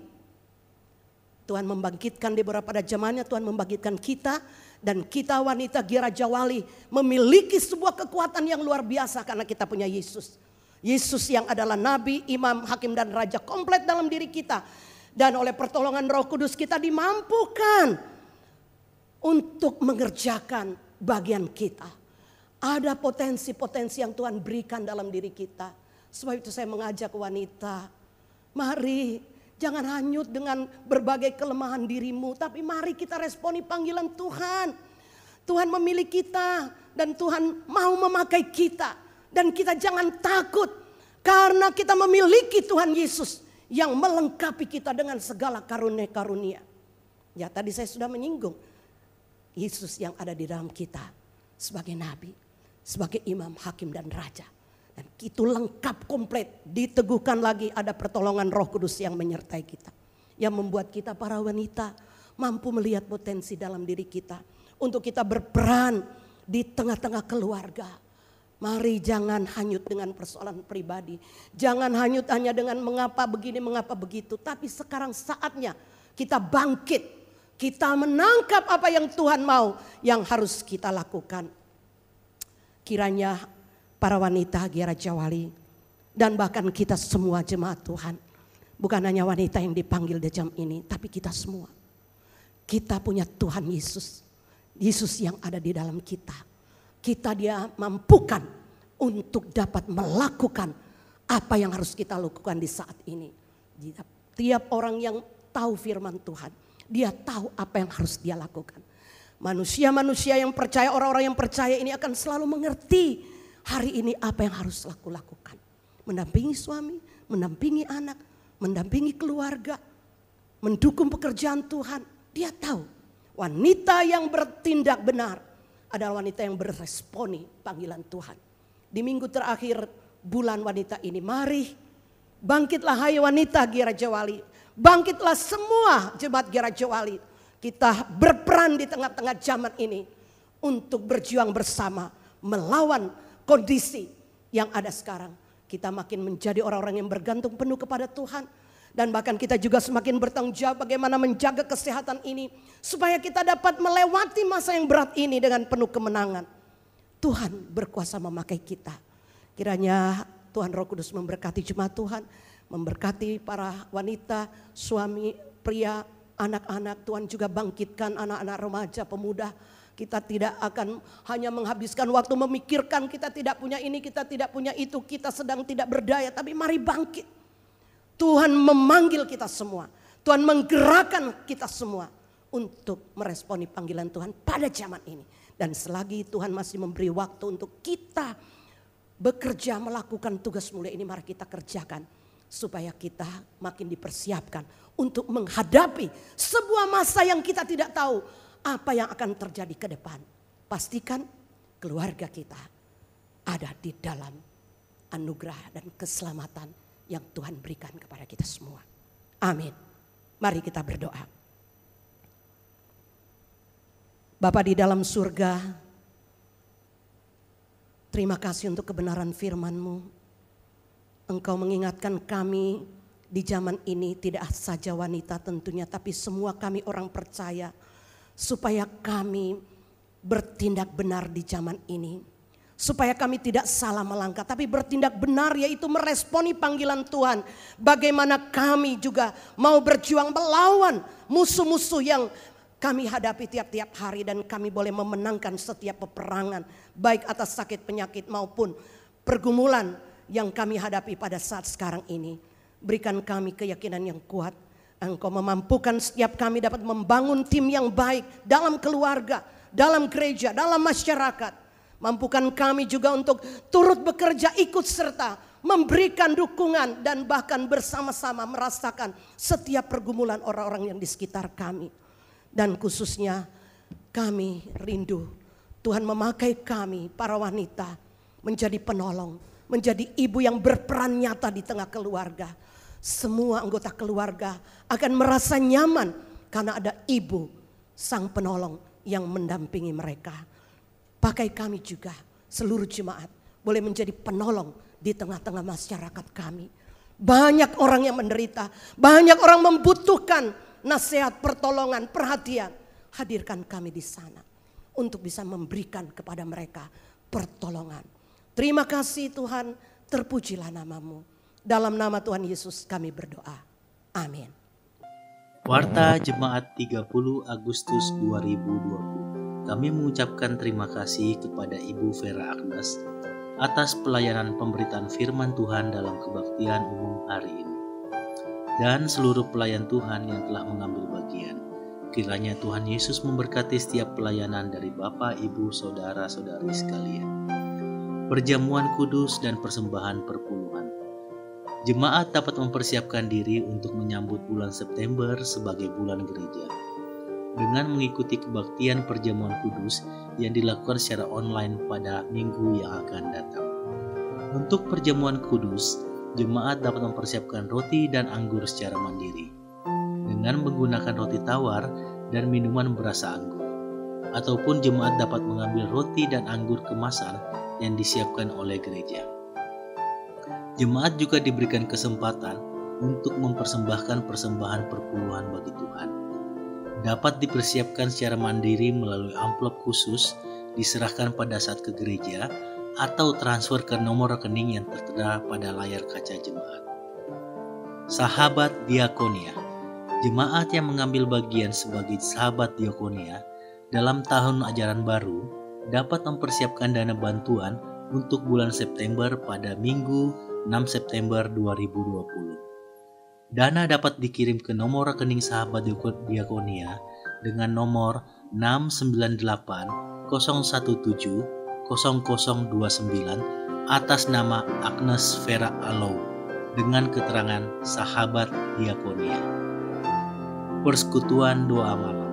Speaker 1: Tuhan membangkitkan Deborah pada zamannya, Tuhan membangkitkan kita. Dan kita wanita Gia Raja Wali memiliki sebuah kekuatan yang luar biasa karena kita punya Yesus. Yesus yang adalah nabi, imam, hakim dan raja komplit dalam diri kita. Dan oleh pertolongan Roh Kudus kita dimampukan untuk mengerjakan bagian kita. Ada potensi-potensi yang Tuhan berikan dalam diri kita. Sebab itu saya mengajak wanita, mari jangan hanyut dengan berbagai kelemahan dirimu. Tapi mari kita responi panggilan Tuhan. Tuhan memilih kita dan Tuhan mau memakai kita. Dan kita jangan takut karena kita memiliki Tuhan Yesus yang melengkapi kita dengan segala karunia-karunia. Ya, tadi saya sudah menyinggung Yesus yang ada di dalam kita sebagai nabi, sebagai imam, hakim dan raja. Dan itu lengkap komplit, diteguhkan lagi ada pertolongan Roh Kudus yang menyertai kita. Yang membuat kita para wanita mampu melihat potensi dalam diri kita untuk kita berperan di tengah-tengah keluarga. Mari jangan hanyut dengan persoalan pribadi. Jangan hanyut hanya dengan mengapa begini, mengapa begitu. Tapi sekarang saatnya kita bangkit. Kita menangkap apa yang Tuhan mau, yang harus kita lakukan. Kiranya para wanita Gia Raja Wali dan bahkan kita semua jemaat Tuhan Bukan hanya wanita yang dipanggil di jam ini, tapi kita semua. Kita punya Tuhan Yesus. Yesus yang ada di dalam kita. Kita dia mampukan untuk dapat melakukan apa yang harus kita lakukan di saat ini. Tiap orang yang tahu firman Tuhan, dia tahu apa yang harus dia lakukan. Manusia-manusia yang percaya, orang-orang yang percaya ini akan selalu mengerti hari ini apa yang harus aku lakukan. Mendampingi suami, mendampingi anak, mendampingi keluarga, mendukung pekerjaan Tuhan. Dia tahu wanita yang bertindak benar adalah wanita yang beresponi panggilan Tuhan. Di minggu terakhir bulan wanita ini, mari bangkitlah hai wanita Gereja Wali. Bangkitlah semua jemaat Gereja Wali. Kita berperan di tengah-tengah zaman ini untuk berjuang bersama melawan kondisi yang ada sekarang. Kita makin menjadi orang-orang yang bergantung penuh kepada Tuhan. Dan bahkan kita juga semakin bertanggung jawab bagaimana menjaga kesehatan ini. Supaya kita dapat melewati masa yang berat ini dengan penuh kemenangan. Tuhan berkuasa memakai kita. Kiranya Tuhan Roh Kudus memberkati jemaat Tuhan. Memberkati para wanita, suami, pria, anak-anak. Tuhan juga bangkitkan anak-anak remaja, pemuda. Kita tidak akan hanya menghabiskan waktu memikirkan kita tidak punya ini, kita tidak punya itu, kita sedang tidak berdaya. Tapi mari bangkit. Tuhan memanggil kita semua. Tuhan menggerakkan kita semua untuk meresponi panggilan Tuhan pada zaman ini. Dan selagi Tuhan masih memberi waktu untuk kita bekerja melakukan tugas mulia ini, mari kita kerjakan. Supaya kita makin dipersiapkan untuk menghadapi sebuah masa yang kita tidak tahu apa yang akan terjadi ke depan. Pastikan keluarga kita ada di dalam anugerah dan keselamatan yang Tuhan berikan kepada kita semua. Amin. Mari kita berdoa. Bapa di dalam surga, terima kasih untuk kebenaran firman-Mu. Engkau mengingatkan kami di zaman ini, tidak saja wanita tentunya, tapi semua kami orang percaya, supaya kami bertindak benar di zaman ini. Supaya kami tidak salah melangkah, tapi bertindak benar, yaitu meresponi panggilan Tuhan. Bagaimana kami juga mau berjuang melawan musuh-musuh yang kami hadapi tiap-tiap hari. Dan kami boleh memenangkan setiap peperangan, baik atas sakit penyakit maupun pergumulan yang kami hadapi pada saat sekarang ini. Berikan kami keyakinan yang kuat. Engkau memampukan setiap kami dapat membangun tim yang baik dalam keluarga, dalam gereja, dalam masyarakat. Mampukan kami juga untuk turut bekerja, ikut serta, memberikan dukungan dan bahkan bersama-sama merasakan setiap pergumulan orang-orang yang di sekitar kami. Dan khususnya kami rindu Tuhan memakai kami para wanita menjadi penolong, menjadi ibu yang berperan nyata di tengah keluarga. Semua anggota keluarga akan merasa nyaman karena ada ibu sang penolong yang mendampingi mereka. Pakai kami juga seluruh jemaat boleh menjadi penolong di tengah-tengah masyarakat kami. Banyak orang yang menderita, banyak orang membutuhkan nasihat, pertolongan, perhatian. Hadirkan kami di sana untuk bisa memberikan kepada mereka pertolongan. Terima kasih Tuhan, terpujilah nama-Mu. Dalam nama Tuhan Yesus kami berdoa. Amin.
Speaker 3: Warta Jemaat 30 Agustus 2020. Kami mengucapkan terima kasih kepada Ibu Vera Agnes atas pelayanan pemberitaan firman Tuhan dalam kebaktian umum hari ini. Dan seluruh pelayan Tuhan yang telah mengambil bagian. Kiranya Tuhan Yesus memberkati setiap pelayanan dari Bapak, Ibu, Saudara-saudari sekalian. Perjamuan kudus dan persembahan perpuluhan. Jemaat dapat mempersiapkan diri untuk menyambut bulan September sebagai bulan gereja dengan mengikuti kebaktian perjamuan kudus yang dilakukan secara online pada minggu yang akan datang. Untuk perjamuan kudus, jemaat dapat mempersiapkan roti dan anggur secara mandiri dengan menggunakan roti tawar dan minuman berasa anggur, ataupun jemaat dapat mengambil roti dan anggur kemasan yang disiapkan oleh gereja. Jemaat juga diberikan kesempatan untuk mempersembahkan persembahan perpuluhan bagi Tuhan. Dapat dipersiapkan secara mandiri melalui amplop khusus, diserahkan pada saat ke gereja, atau transfer ke nomor rekening yang tertera pada layar kaca jemaat. Sahabat Diakonia. Jemaat yang mengambil bagian sebagai sahabat diakonia dalam tahun ajaran baru dapat mempersiapkan dana bantuan untuk bulan September pada Minggu 6 September 2020. Dana dapat dikirim ke nomor rekening sahabat diakonia dengan nomor 698 017 0029 atas nama Agnes Vera Alou dengan keterangan sahabat diakonia. Persekutuan doa malam.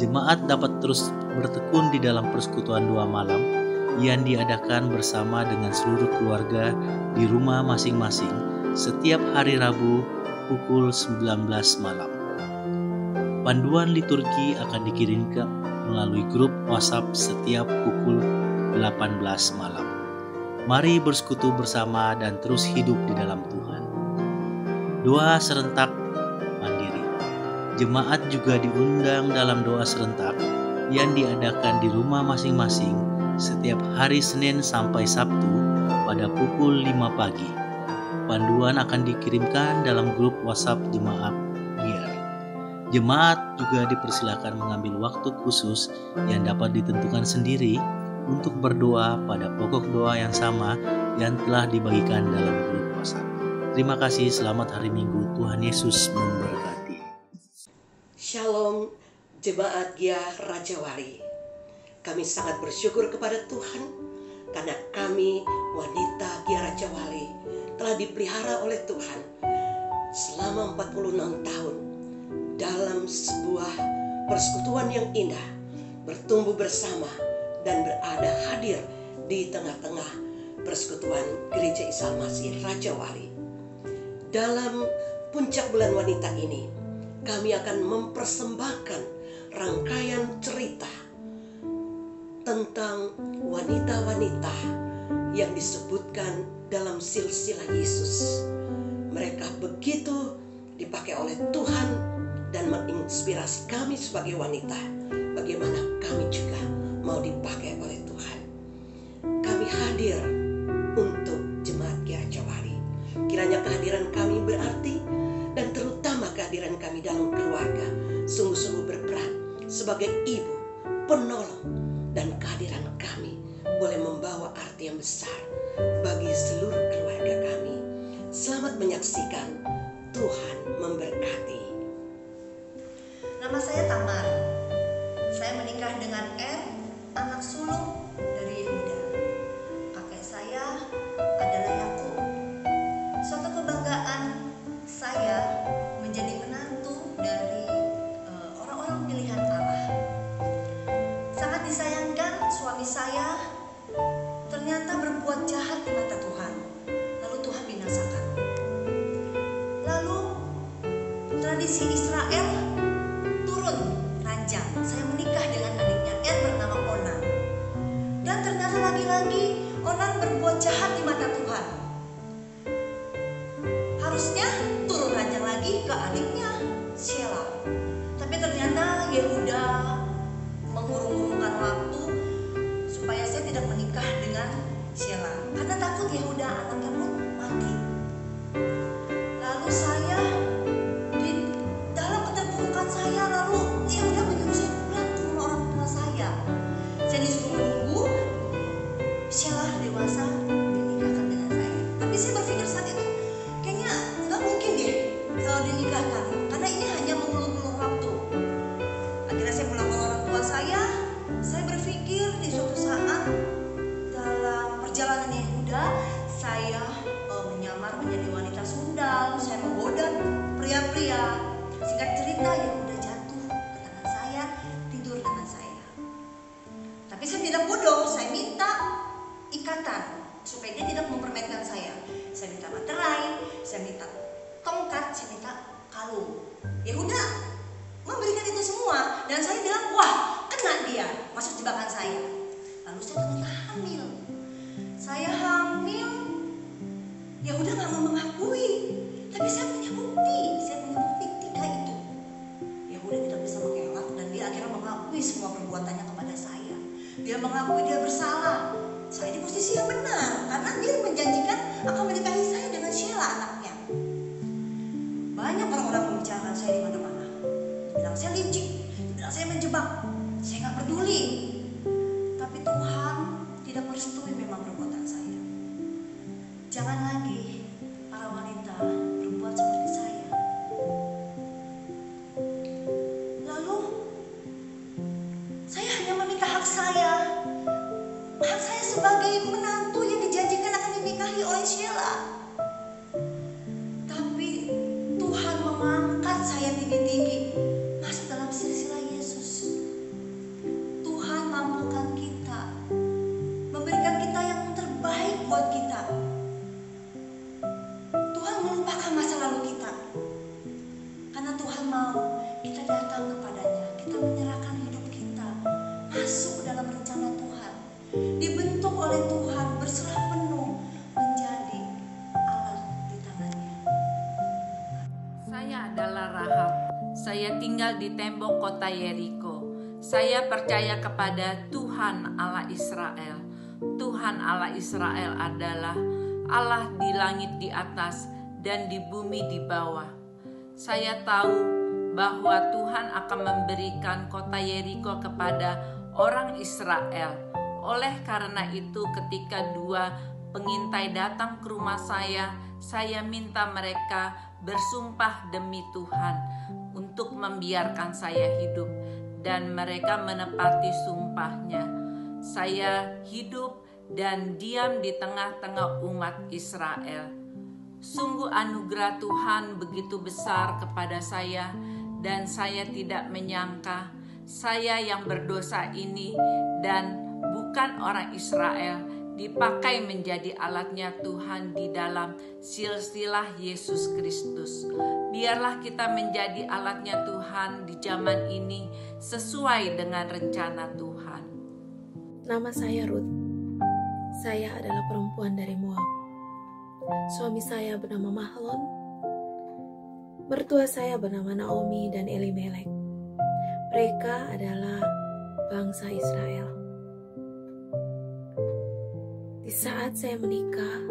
Speaker 3: Jemaat dapat terus bertekun di dalam persekutuan doa malam yang diadakan bersama dengan seluruh keluarga di rumah masing-masing setiap hari Rabu pukul 19 malam. Panduan liturgi akan dikirimkan melalui grup WhatsApp setiap pukul 18 malam. Mari bersekutu bersama dan terus hidup di dalam Tuhan. Doa serentak mandiri. Jemaat juga diundang dalam doa serentak yang diadakan di rumah masing-masing setiap hari Senin sampai Sabtu pada pukul 5 pagi. Panduan akan dikirimkan dalam grup WhatsApp Jemaat Giar. Jemaat juga dipersilakan mengambil waktu khusus yang dapat ditentukan sendiri untuk berdoa pada pokok doa yang sama yang telah dibagikan dalam grup WhatsApp. Terima kasih, selamat hari Minggu, Tuhan Yesus memberkati.
Speaker 1: Shalom Jemaat Giar Raja Wali. Kami sangat bersyukur kepada Tuhan karena kami wanita Giar Raja Wali telah dipelihara oleh Tuhan selama 46 tahun dalam sebuah persekutuan yang indah, bertumbuh bersama dan berada hadir di tengah-tengah persekutuan Gereja Isa Masih Raja Wali. Dalam puncak bulan wanita ini, kami akan mempersembahkan rangkaian cerita tentang wanita-wanita yang disebutkan dalam silsilah Yesus. Mereka begitu dipakai oleh Tuhan dan menginspirasi kami sebagai wanita. Bagaimana kami juga mau dipakai oleh Tuhan. Kami hadir untuk Jemaat Giar Raja Wali. Kiranya kehadiran kami berarti, dan terutama kehadiran kami dalam keluarga sungguh-sungguh berperan sebagai ibu, penolong, dan kehadiran kami boleh membawa arti yang besar bagi seluruh keluarga kami. Selamat menyaksikan. Tuhan memberkati.
Speaker 4: Nama saya Tamar. Saya menikah dengan R, anak sulung dari Yehuda. Kakek saya adalah Yakub. Suatu kebanggaan saya menjadi menantu dari orang-orang pilihan Allah. Sangat disayangkan suami saya ternyata berbuat jahat di mata Tuhan. Lalu Tuhan binasakan. Lalu tradisi Israel turun ranjang. Saya menikah dengan adiknya R bernama Onan. Dan ternyata lagi-lagi Onan berbuat jahat di mata Tuhan. Harusnya turun ranjang lagi ke adiknya Sheila. Tapi ternyata Yehuda mengurung-urungkan waktu supaya saya tidak menikah dengan Sheila. Karena takut Yehuda anaknya pun mati. Lalu saya di dalam keterpurukan saya, lalu Yehuda menyuruh saya pulang ke rumah orang tua saya. Saya disuruh menunggu Sheila dewasa dinikahkan dengan saya. Tapi saya berpikir saat itu kayaknya nggak mungkin deh kalau dinikahkan, karena ini hanya mengulur-ulur waktu. Akhirnya saya pulang ke orang tua saya berpikir di suatu saat dalam perjalanan Yehuda saya menyamar menjadi wanita sundal, saya menggoda pria-pria. Singkat cerita Yehuda jatuh ke tangan saya, tidur dengan saya. Tapi saya tidak bodoh, saya minta ikatan supaya dia tidak mempermainkan saya. Saya minta materai, saya minta tongkat, saya minta kalung. Yehuda memberikan itu semua dan saya bilang, wah kena dia, masuk jebakan saya. Lalu saya ternyata hamil. Saya hamil, Yehuda gak mau mengakui. Tapi saya punya bukti ketika itu. Yehuda tidak bisa mengelak dan dia akhirnya mengakui semua perbuatannya kepada saya. Dia mengakui dia bersalah. Saya di posisi yang benar karena dia menjanjikan akan menikahi saya dengan Sheila anaknya. mau kita datang kepadanya, kita menyerahkan hidup kita, masuk dalam rencana Tuhan, dibentuk oleh Tuhan, berserah penuh menjadi alat di tangannya.
Speaker 5: Saya adalah Rahab. Saya tinggal di tembok kota Yeriko. Saya percaya kepada Tuhan Allah Israel. Tuhan Allah Israel adalah Allah di langit di atas dan di bumi di bawah. Saya tahu bahwa Tuhan akan memberikan kota Yeriko kepada orang Israel. Oleh karena itu, ketika dua pengintai datang ke rumah saya minta mereka bersumpah demi Tuhan untuk membiarkan saya hidup, dan mereka menepati sumpahnya. Saya hidup dan diam di tengah-tengah umat Israel. Sungguh anugerah Tuhan begitu besar kepada saya, dan saya tidak menyangka saya yang berdosa ini dan bukan orang Israel dipakai menjadi alatnya Tuhan di dalam silsilah Yesus Kristus. Biarlah kita menjadi alatnya Tuhan di zaman ini sesuai dengan rencana Tuhan.
Speaker 6: Nama saya Ruth. Saya adalah perempuan dari Moab. Suami saya bernama Mahlon. Mertua saya bernama Naomi dan Elimelek. Mereka adalah bangsa Israel. Di saat saya menikah,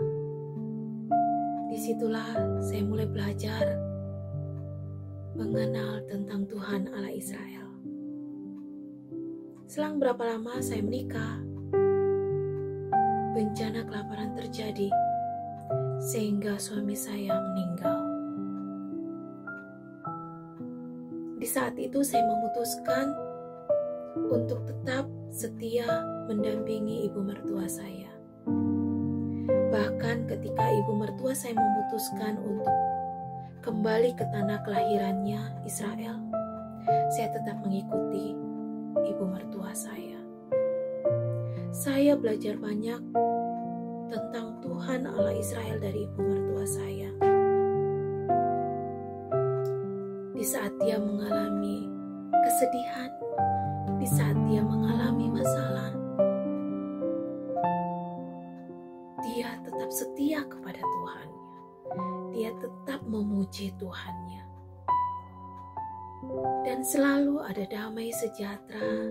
Speaker 6: disitulah saya mulai belajar mengenal tentang Tuhan Allah Israel. Selang berapa lama saya menikah, bencana kelaparan terjadi sehingga suami saya meninggal. Di saat itu saya memutuskan untuk tetap setia mendampingi ibu mertua saya. Bahkan ketika ibu mertua saya memutuskan untuk kembali ke tanah kelahirannya, Israel, saya tetap mengikuti ibu mertua saya. Saya belajar banyak tentang Tuhan Allah Israel dari ibu mertua saya. Di saat dia mengalami kesedihan, di saat dia mengalami masalah, dia tetap setia kepada Tuhannya. Dia tetap memuji Tuhannya. Dan selalu ada damai sejahtera,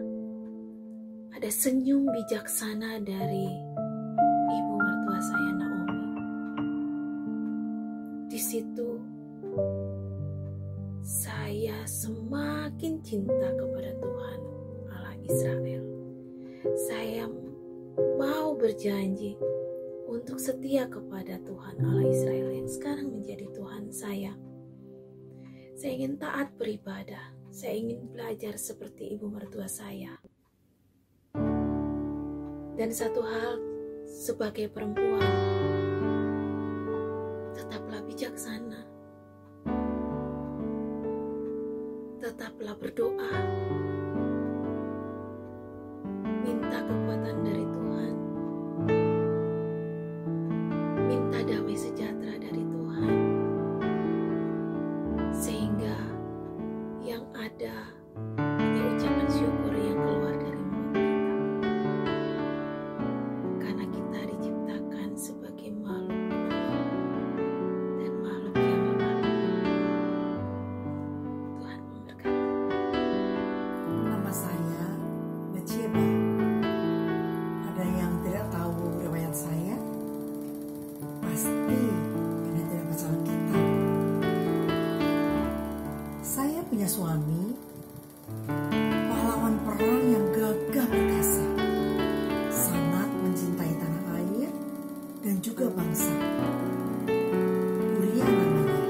Speaker 6: ada senyum bijaksana dari ibu mertua saya Naomi. Di situ saya semakin cinta kepada Tuhan Allah Israel. Saya mau berjanji untuk setia kepada Tuhan Allah Israel yang sekarang menjadi Tuhan saya. Saya ingin taat beribadah. Saya ingin belajar seperti ibu mertua saya. Dan satu hal, sebagai perempuan, tetaplah bijaksana. Tetaplah berdoa. Minta kekuatan dari Tuhan. Minta damai sejahtera dari Tuhan. Sehingga yang ada hanya ucapan syukur yang keluar dari mulut kita. Karena kita diciptakan sebagai makhluk penolong dan makhluk yang lemah lembut. Tuhan memberkati.
Speaker 7: Nama saya Bathsheba. Ada yang tidak tahu riwayat saya? Pasti Anda tidak baca Alkitab. Saya punya suami, pahlawan perang yang gagah perkasa, sangat mencintai tanah air dan juga bangsa. Uria namanya.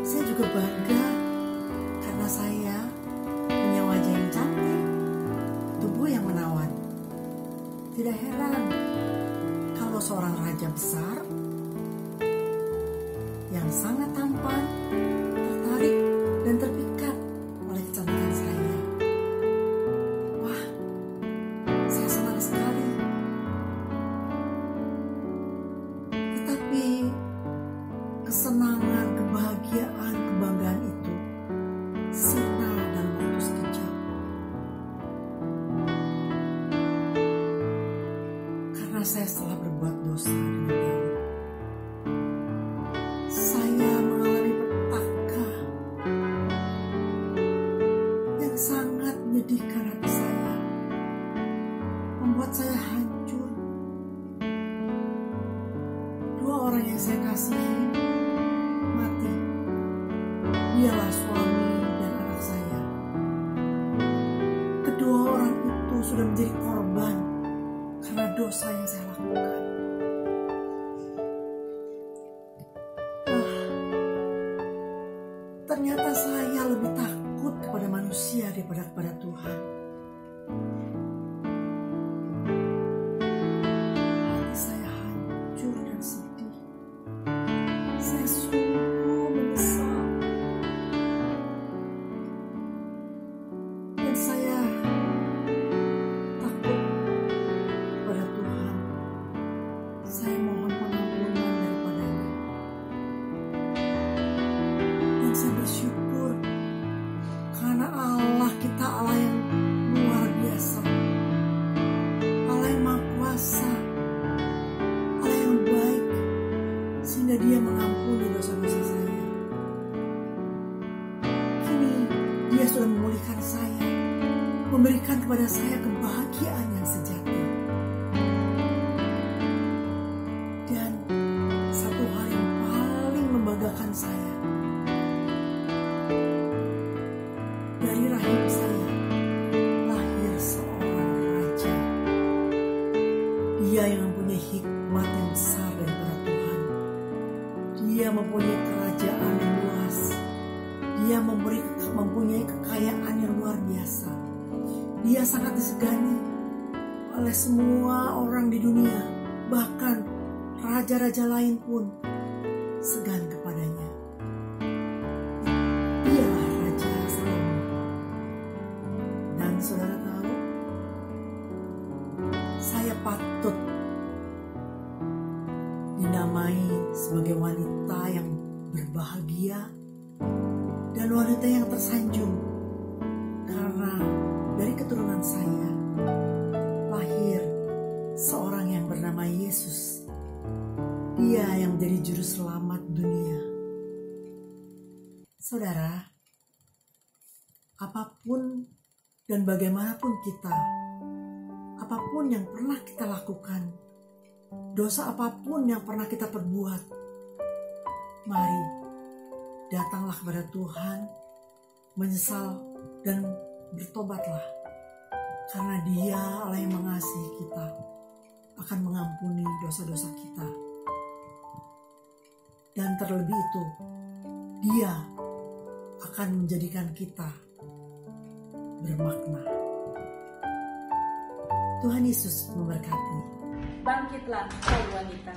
Speaker 7: Saya juga bangga karena saya punya wajah yang cantik, tubuh yang menawan. Tidak heran kalau seorang raja besar yang sangat tampan tertarik dan terpikat oleh kecantikan saya. Wah, saya senang sekali. Tetapi kesenangan, kebahagiaan orang yang saya kasihi mati. Dialah suami dan anak saya. Kedua orang itu sudah menjadi korban karena dosa yang saya lakukan. Ternyata saya lebih takut kepada manusia daripada kepada Tuhan. Hati saya hancur dan sedih. Saya sungguh menyesal. Dan saya takut kepada Tuhan. Saya mohon pengampunan daripadanya. Dan saya bersyukur karena Allah kita Allah yang luar biasa, Allah yang maha kuasa, Allah yang baik, sehingga Dia mengampuni dosa-dosa saya. Kini Dia sudah memulihkan saya, memberikan kepada saya kebahagiaan yang sejati. Dan satu hal yang paling membanggakan saya, dari rahim saya lahir seorang raja. Dia yang mempunyai hikmat yang besar daripada Tuhan. Dia mempunyai kerajaan yang luas. Dia mempunyai kekayaan yang luar biasa. Dia sangat disegani oleh semua orang di dunia. Bahkan raja-raja lain pun segan kepadanya. Dialah Raja Salomo. Dan saudara tahu, saya patut dinamai sebagai wanita yang berbahagia dan wanita yang tersanjung, karena dari keturunan saya lahir seorang yang bernama Yesus. Dia yang menjadi juru selamat dunia. Saudara, apapun dan bagaimanapun kita, apapun yang pernah kita lakukan, dosa apapun yang pernah kita perbuat, mari datanglah kepada Tuhan, menyesal dan bertobatlah. Karena Dia Allah yang mengasihi kita, akan mengampuni dosa-dosa kita. Dan terlebih itu, Dia akan menjadikan kita bermakna. Tuhan Yesus memberkati.
Speaker 5: Bangkitlah, hai wanita.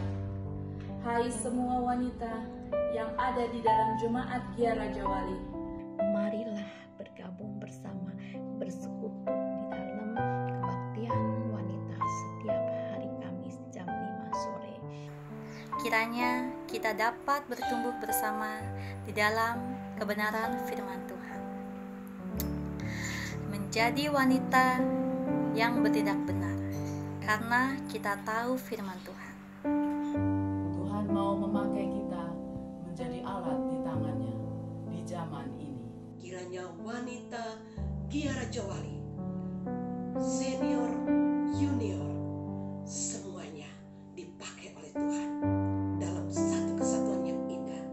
Speaker 5: Hai semua wanita yang ada di dalam Jemaat Gia Raja Wali.
Speaker 6: Marilah bergabung bersama, bersekutu di dalam kebaktian wanita setiap hari Kamis jam 5 sore.
Speaker 8: Kiranya kita dapat bertumbuh bersama di dalam kebenaran firman Tuhan. Menjadi wanita yang bertindak benar, karena kita tahu firman Tuhan.
Speaker 5: Tuhan mau memakai kita menjadi alat di tangannya di zaman ini.
Speaker 1: Kiranya wanita Gia Raja Wali, senior, junior, semuanya dipakai oleh Tuhan dalam satu kesatuan yang indah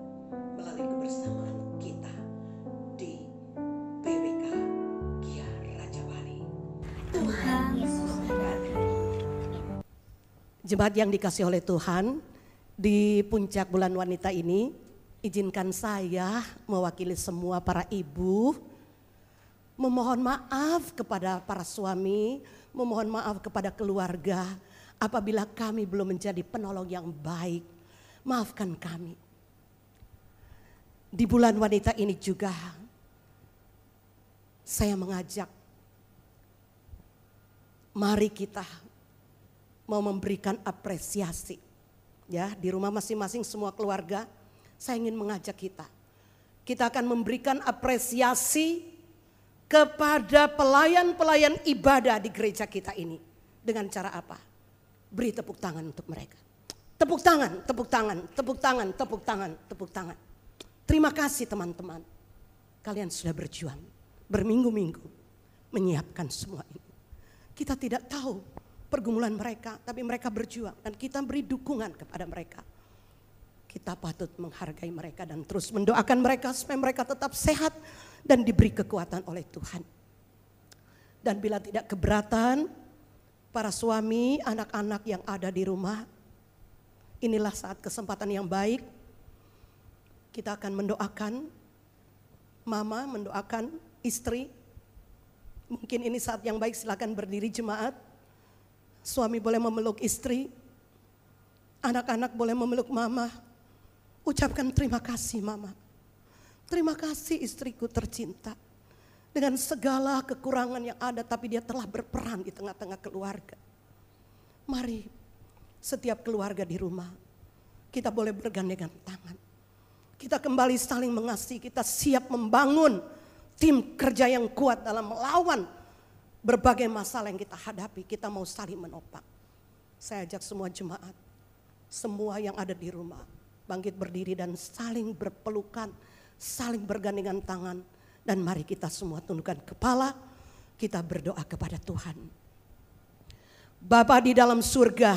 Speaker 1: melalui kebersamaan kita di PWK Gia Raja Wali.
Speaker 8: Tuhan Yesus memberkati.
Speaker 1: Jemaat yang dikasih oleh Tuhan, di puncak bulan wanita ini, izinkan saya mewakili semua para ibu, memohon maaf kepada para suami, memohon maaf kepada keluarga, apabila kami belum menjadi penolong yang baik. Maafkan kami. Di bulan wanita ini juga, saya mengajak, mari kita mau memberikan apresiasi. Ya, di rumah masing-masing semua keluarga, saya ingin mengajak kita akan memberikan apresiasi kepada pelayan-pelayan ibadah di gereja kita ini. Dengan cara apa? Beri tepuk tangan untuk mereka. Tepuk tangan, tepuk tangan, tepuk tangan, tepuk tangan, tepuk tangan. Terima kasih teman-teman. Kalian sudah berjuang berminggu-minggu menyiapkan semua ini. Kita tidak tahu pergumulan mereka, tapi mereka berjuang dan kita beri dukungan kepada mereka. kita patut menghargai mereka dan terus mendoakan mereka supaya mereka tetap sehat dan diberi kekuatan oleh Tuhan. Dan bila tidak keberatan, para suami, anak-anak yang ada di rumah, inilah saat kesempatan yang baik. Kita akan mendoakan mama, mendoakan istri. Mungkin ini saat yang baik, silakan berdiri jemaat. Suami boleh memeluk istri, anak-anak boleh memeluk mama. Ucapkan terima kasih mama. Terima kasih istriku tercinta. Dengan segala kekurangan yang ada, tapi dia telah berperan di tengah-tengah keluarga. Mari setiap keluarga di rumah, kita boleh bergandengan tangan. Kita kembali saling mengasihi, kita siap membangun tim kerja yang kuat dalam melawan berbagai masalah yang kita hadapi. Kita mau saling menopang. Saya ajak semua jemaat, semua yang ada di rumah, bangkit berdiri dan saling berpelukan, saling bergandengan tangan. Dan mari kita semua tundukkan kepala, kita berdoa kepada Tuhan. Bapa di dalam surga,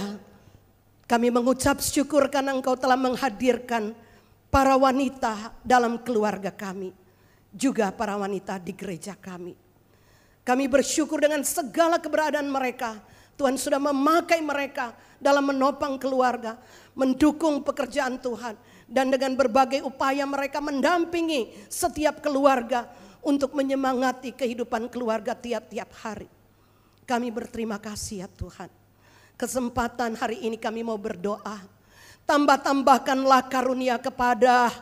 Speaker 1: kami mengucap syukur karena Engkau telah menghadirkan para wanita dalam keluarga kami, juga para wanita di gereja kami. Kami bersyukur dengan segala keberadaan mereka. Tuhan sudah memakai mereka dalam menopang keluarga, mendukung pekerjaan Tuhan. Dan dengan berbagai upaya mereka mendampingi setiap keluarga untuk menyemangati kehidupan keluarga tiap-tiap hari. Kami berterima kasih ya Tuhan. Kesempatan hari ini kami mau berdoa. Tambah-tambahkanlah karunia kepada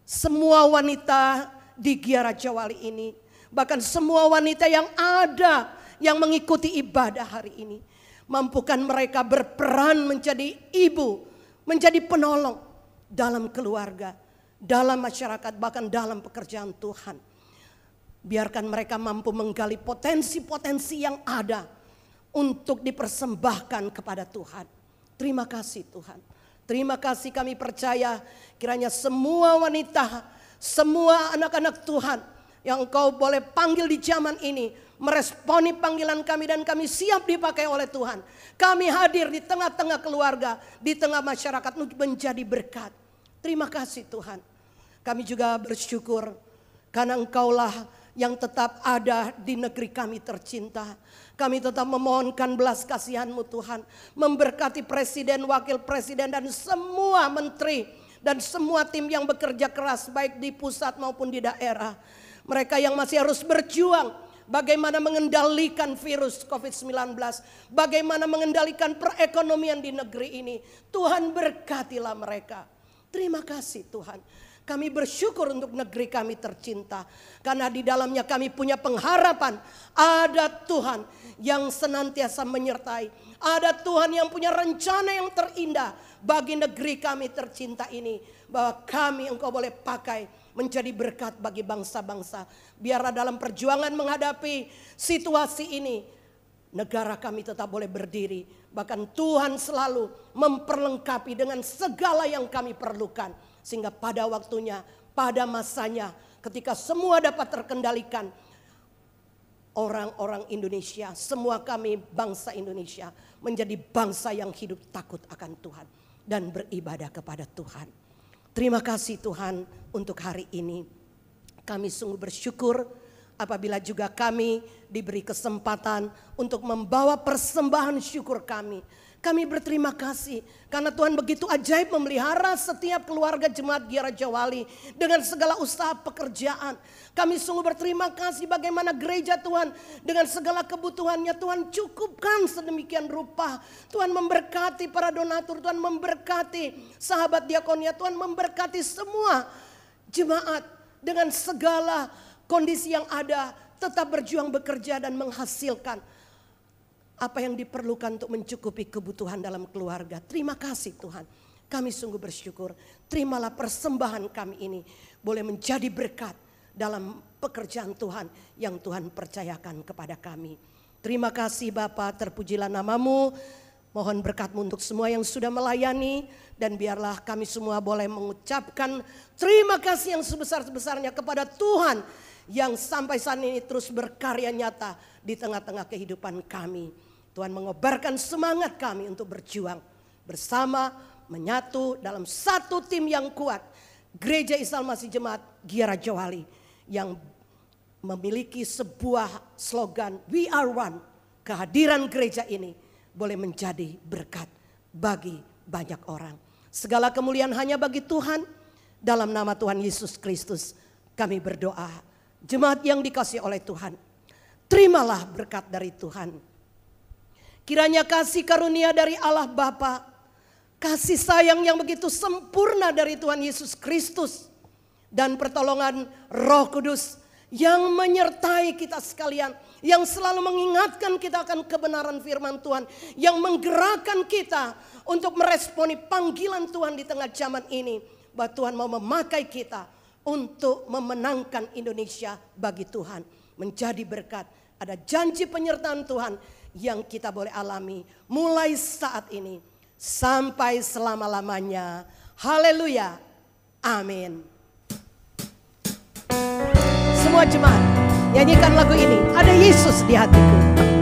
Speaker 1: semua wanita di Gia Raja Wali ini. Bahkan semua wanita yang ada yang mengikuti ibadah hari ini. Mampukan mereka berperan menjadi ibu, menjadi penolong dalam keluarga, dalam masyarakat, bahkan dalam pekerjaan Tuhan. Biarkan mereka mampu menggali potensi-potensi yang ada untuk dipersembahkan kepada Tuhan. Terima kasih Tuhan. Terima kasih, kami percaya kiranya semua wanita, semua anak-anak Tuhan yang Engkau boleh panggil di zaman ini meresponi panggilan kami dan kami siap dipakai oleh Tuhan. Kami hadir di tengah-tengah keluarga, di tengah masyarakat untuk menjadi berkat. Terima kasih Tuhan. Kami juga bersyukur karena Engkaulah yang tetap ada di negeri kami tercinta. Kami tetap memohonkan belas kasihan-Mu Tuhan. Memberkati presiden, wakil presiden dan semua menteri dan semua tim yang bekerja keras baik di pusat maupun di daerah. Mereka yang masih harus berjuang bagaimana mengendalikan virus COVID-19. Bagaimana mengendalikan perekonomian di negeri ini. Tuhan berkatilah mereka. Terima kasih Tuhan. Kami bersyukur untuk negeri kami tercinta. Karena di dalamnya kami punya pengharapan. Ada Tuhan yang senantiasa menyertai. Ada Tuhan yang punya rencana yang terindah bagi negeri kami tercinta ini. Bahwa kami Engkau boleh pakai menjadi berkat bagi bangsa-bangsa. Biarlah dalam perjuangan menghadapi situasi ini, negara kami tetap boleh berdiri. Bahkan Tuhan selalu memperlengkapi dengan segala yang kami perlukan. Sehingga pada waktunya, pada masanya, ketika semua dapat terkendalikan, orang-orang Indonesia, semua kami bangsa Indonesia menjadi bangsa yang hidup takut akan Tuhan dan beribadah kepada Tuhan. Terima kasih Tuhan untuk hari ini. Kami sungguh bersyukur apabila juga kami diberi kesempatan untuk membawa persembahan syukur kami. Kami berterima kasih karena Tuhan begitu ajaib memelihara setiap keluarga jemaat Gia Raja Wali dengan segala usaha pekerjaan. Kami sungguh berterima kasih bagaimana gereja Tuhan dengan segala kebutuhannya Tuhan cukupkan sedemikian rupa. Tuhan memberkati para donatur, Tuhan memberkati sahabat diakonia, Tuhan memberkati semua jemaat dengan segala kondisi yang ada tetap berjuang bekerja dan menghasilkan apa yang diperlukan untuk mencukupi kebutuhan dalam keluarga. Terima kasih Tuhan. Kami sungguh bersyukur. Terimalah persembahan kami ini boleh menjadi berkat dalam pekerjaan Tuhan yang Tuhan percayakan kepada kami. Terima kasih Bapa, terpujilah nama-Mu. Mohon berkat-Mu untuk semua yang sudah melayani. Dan biarlah kami semua boleh mengucapkan terima kasih yang sebesar-besarnya kepada Tuhan yang sampai saat ini terus berkarya nyata di tengah-tengah kehidupan kami. Tuhan mengobarkan semangat kami untuk berjuang bersama menyatu dalam satu tim yang kuat. Gereja Isa Al-Masih Jemaat Gia Raja Wali yang memiliki sebuah slogan We Are One. Kehadiran gereja ini boleh menjadi berkat bagi banyak orang. Segala kemuliaan hanya bagi Tuhan. Dalam nama Tuhan Yesus Kristus kami berdoa. Jemaat yang dikasihi oleh Tuhan, terimalah berkat dari Tuhan. Kiranya kasih karunia dari Allah Bapa, kasih sayang yang begitu sempurna dari Tuhan Yesus Kristus, dan pertolongan Roh Kudus yang menyertai kita sekalian, yang selalu mengingatkan kita akan kebenaran firman Tuhan, yang menggerakkan kita untuk meresponi panggilan Tuhan di tengah zaman ini, bahwa Tuhan mau memakai kita untuk memenangkan Indonesia bagi Tuhan, menjadi berkat. Ada janji penyertaan Tuhan yang kita boleh alami mulai saat ini sampai selama-lamanya. Haleluya. Amin. Semua jemaat nyanyikan lagu ini. Ada Yesus di hatiku.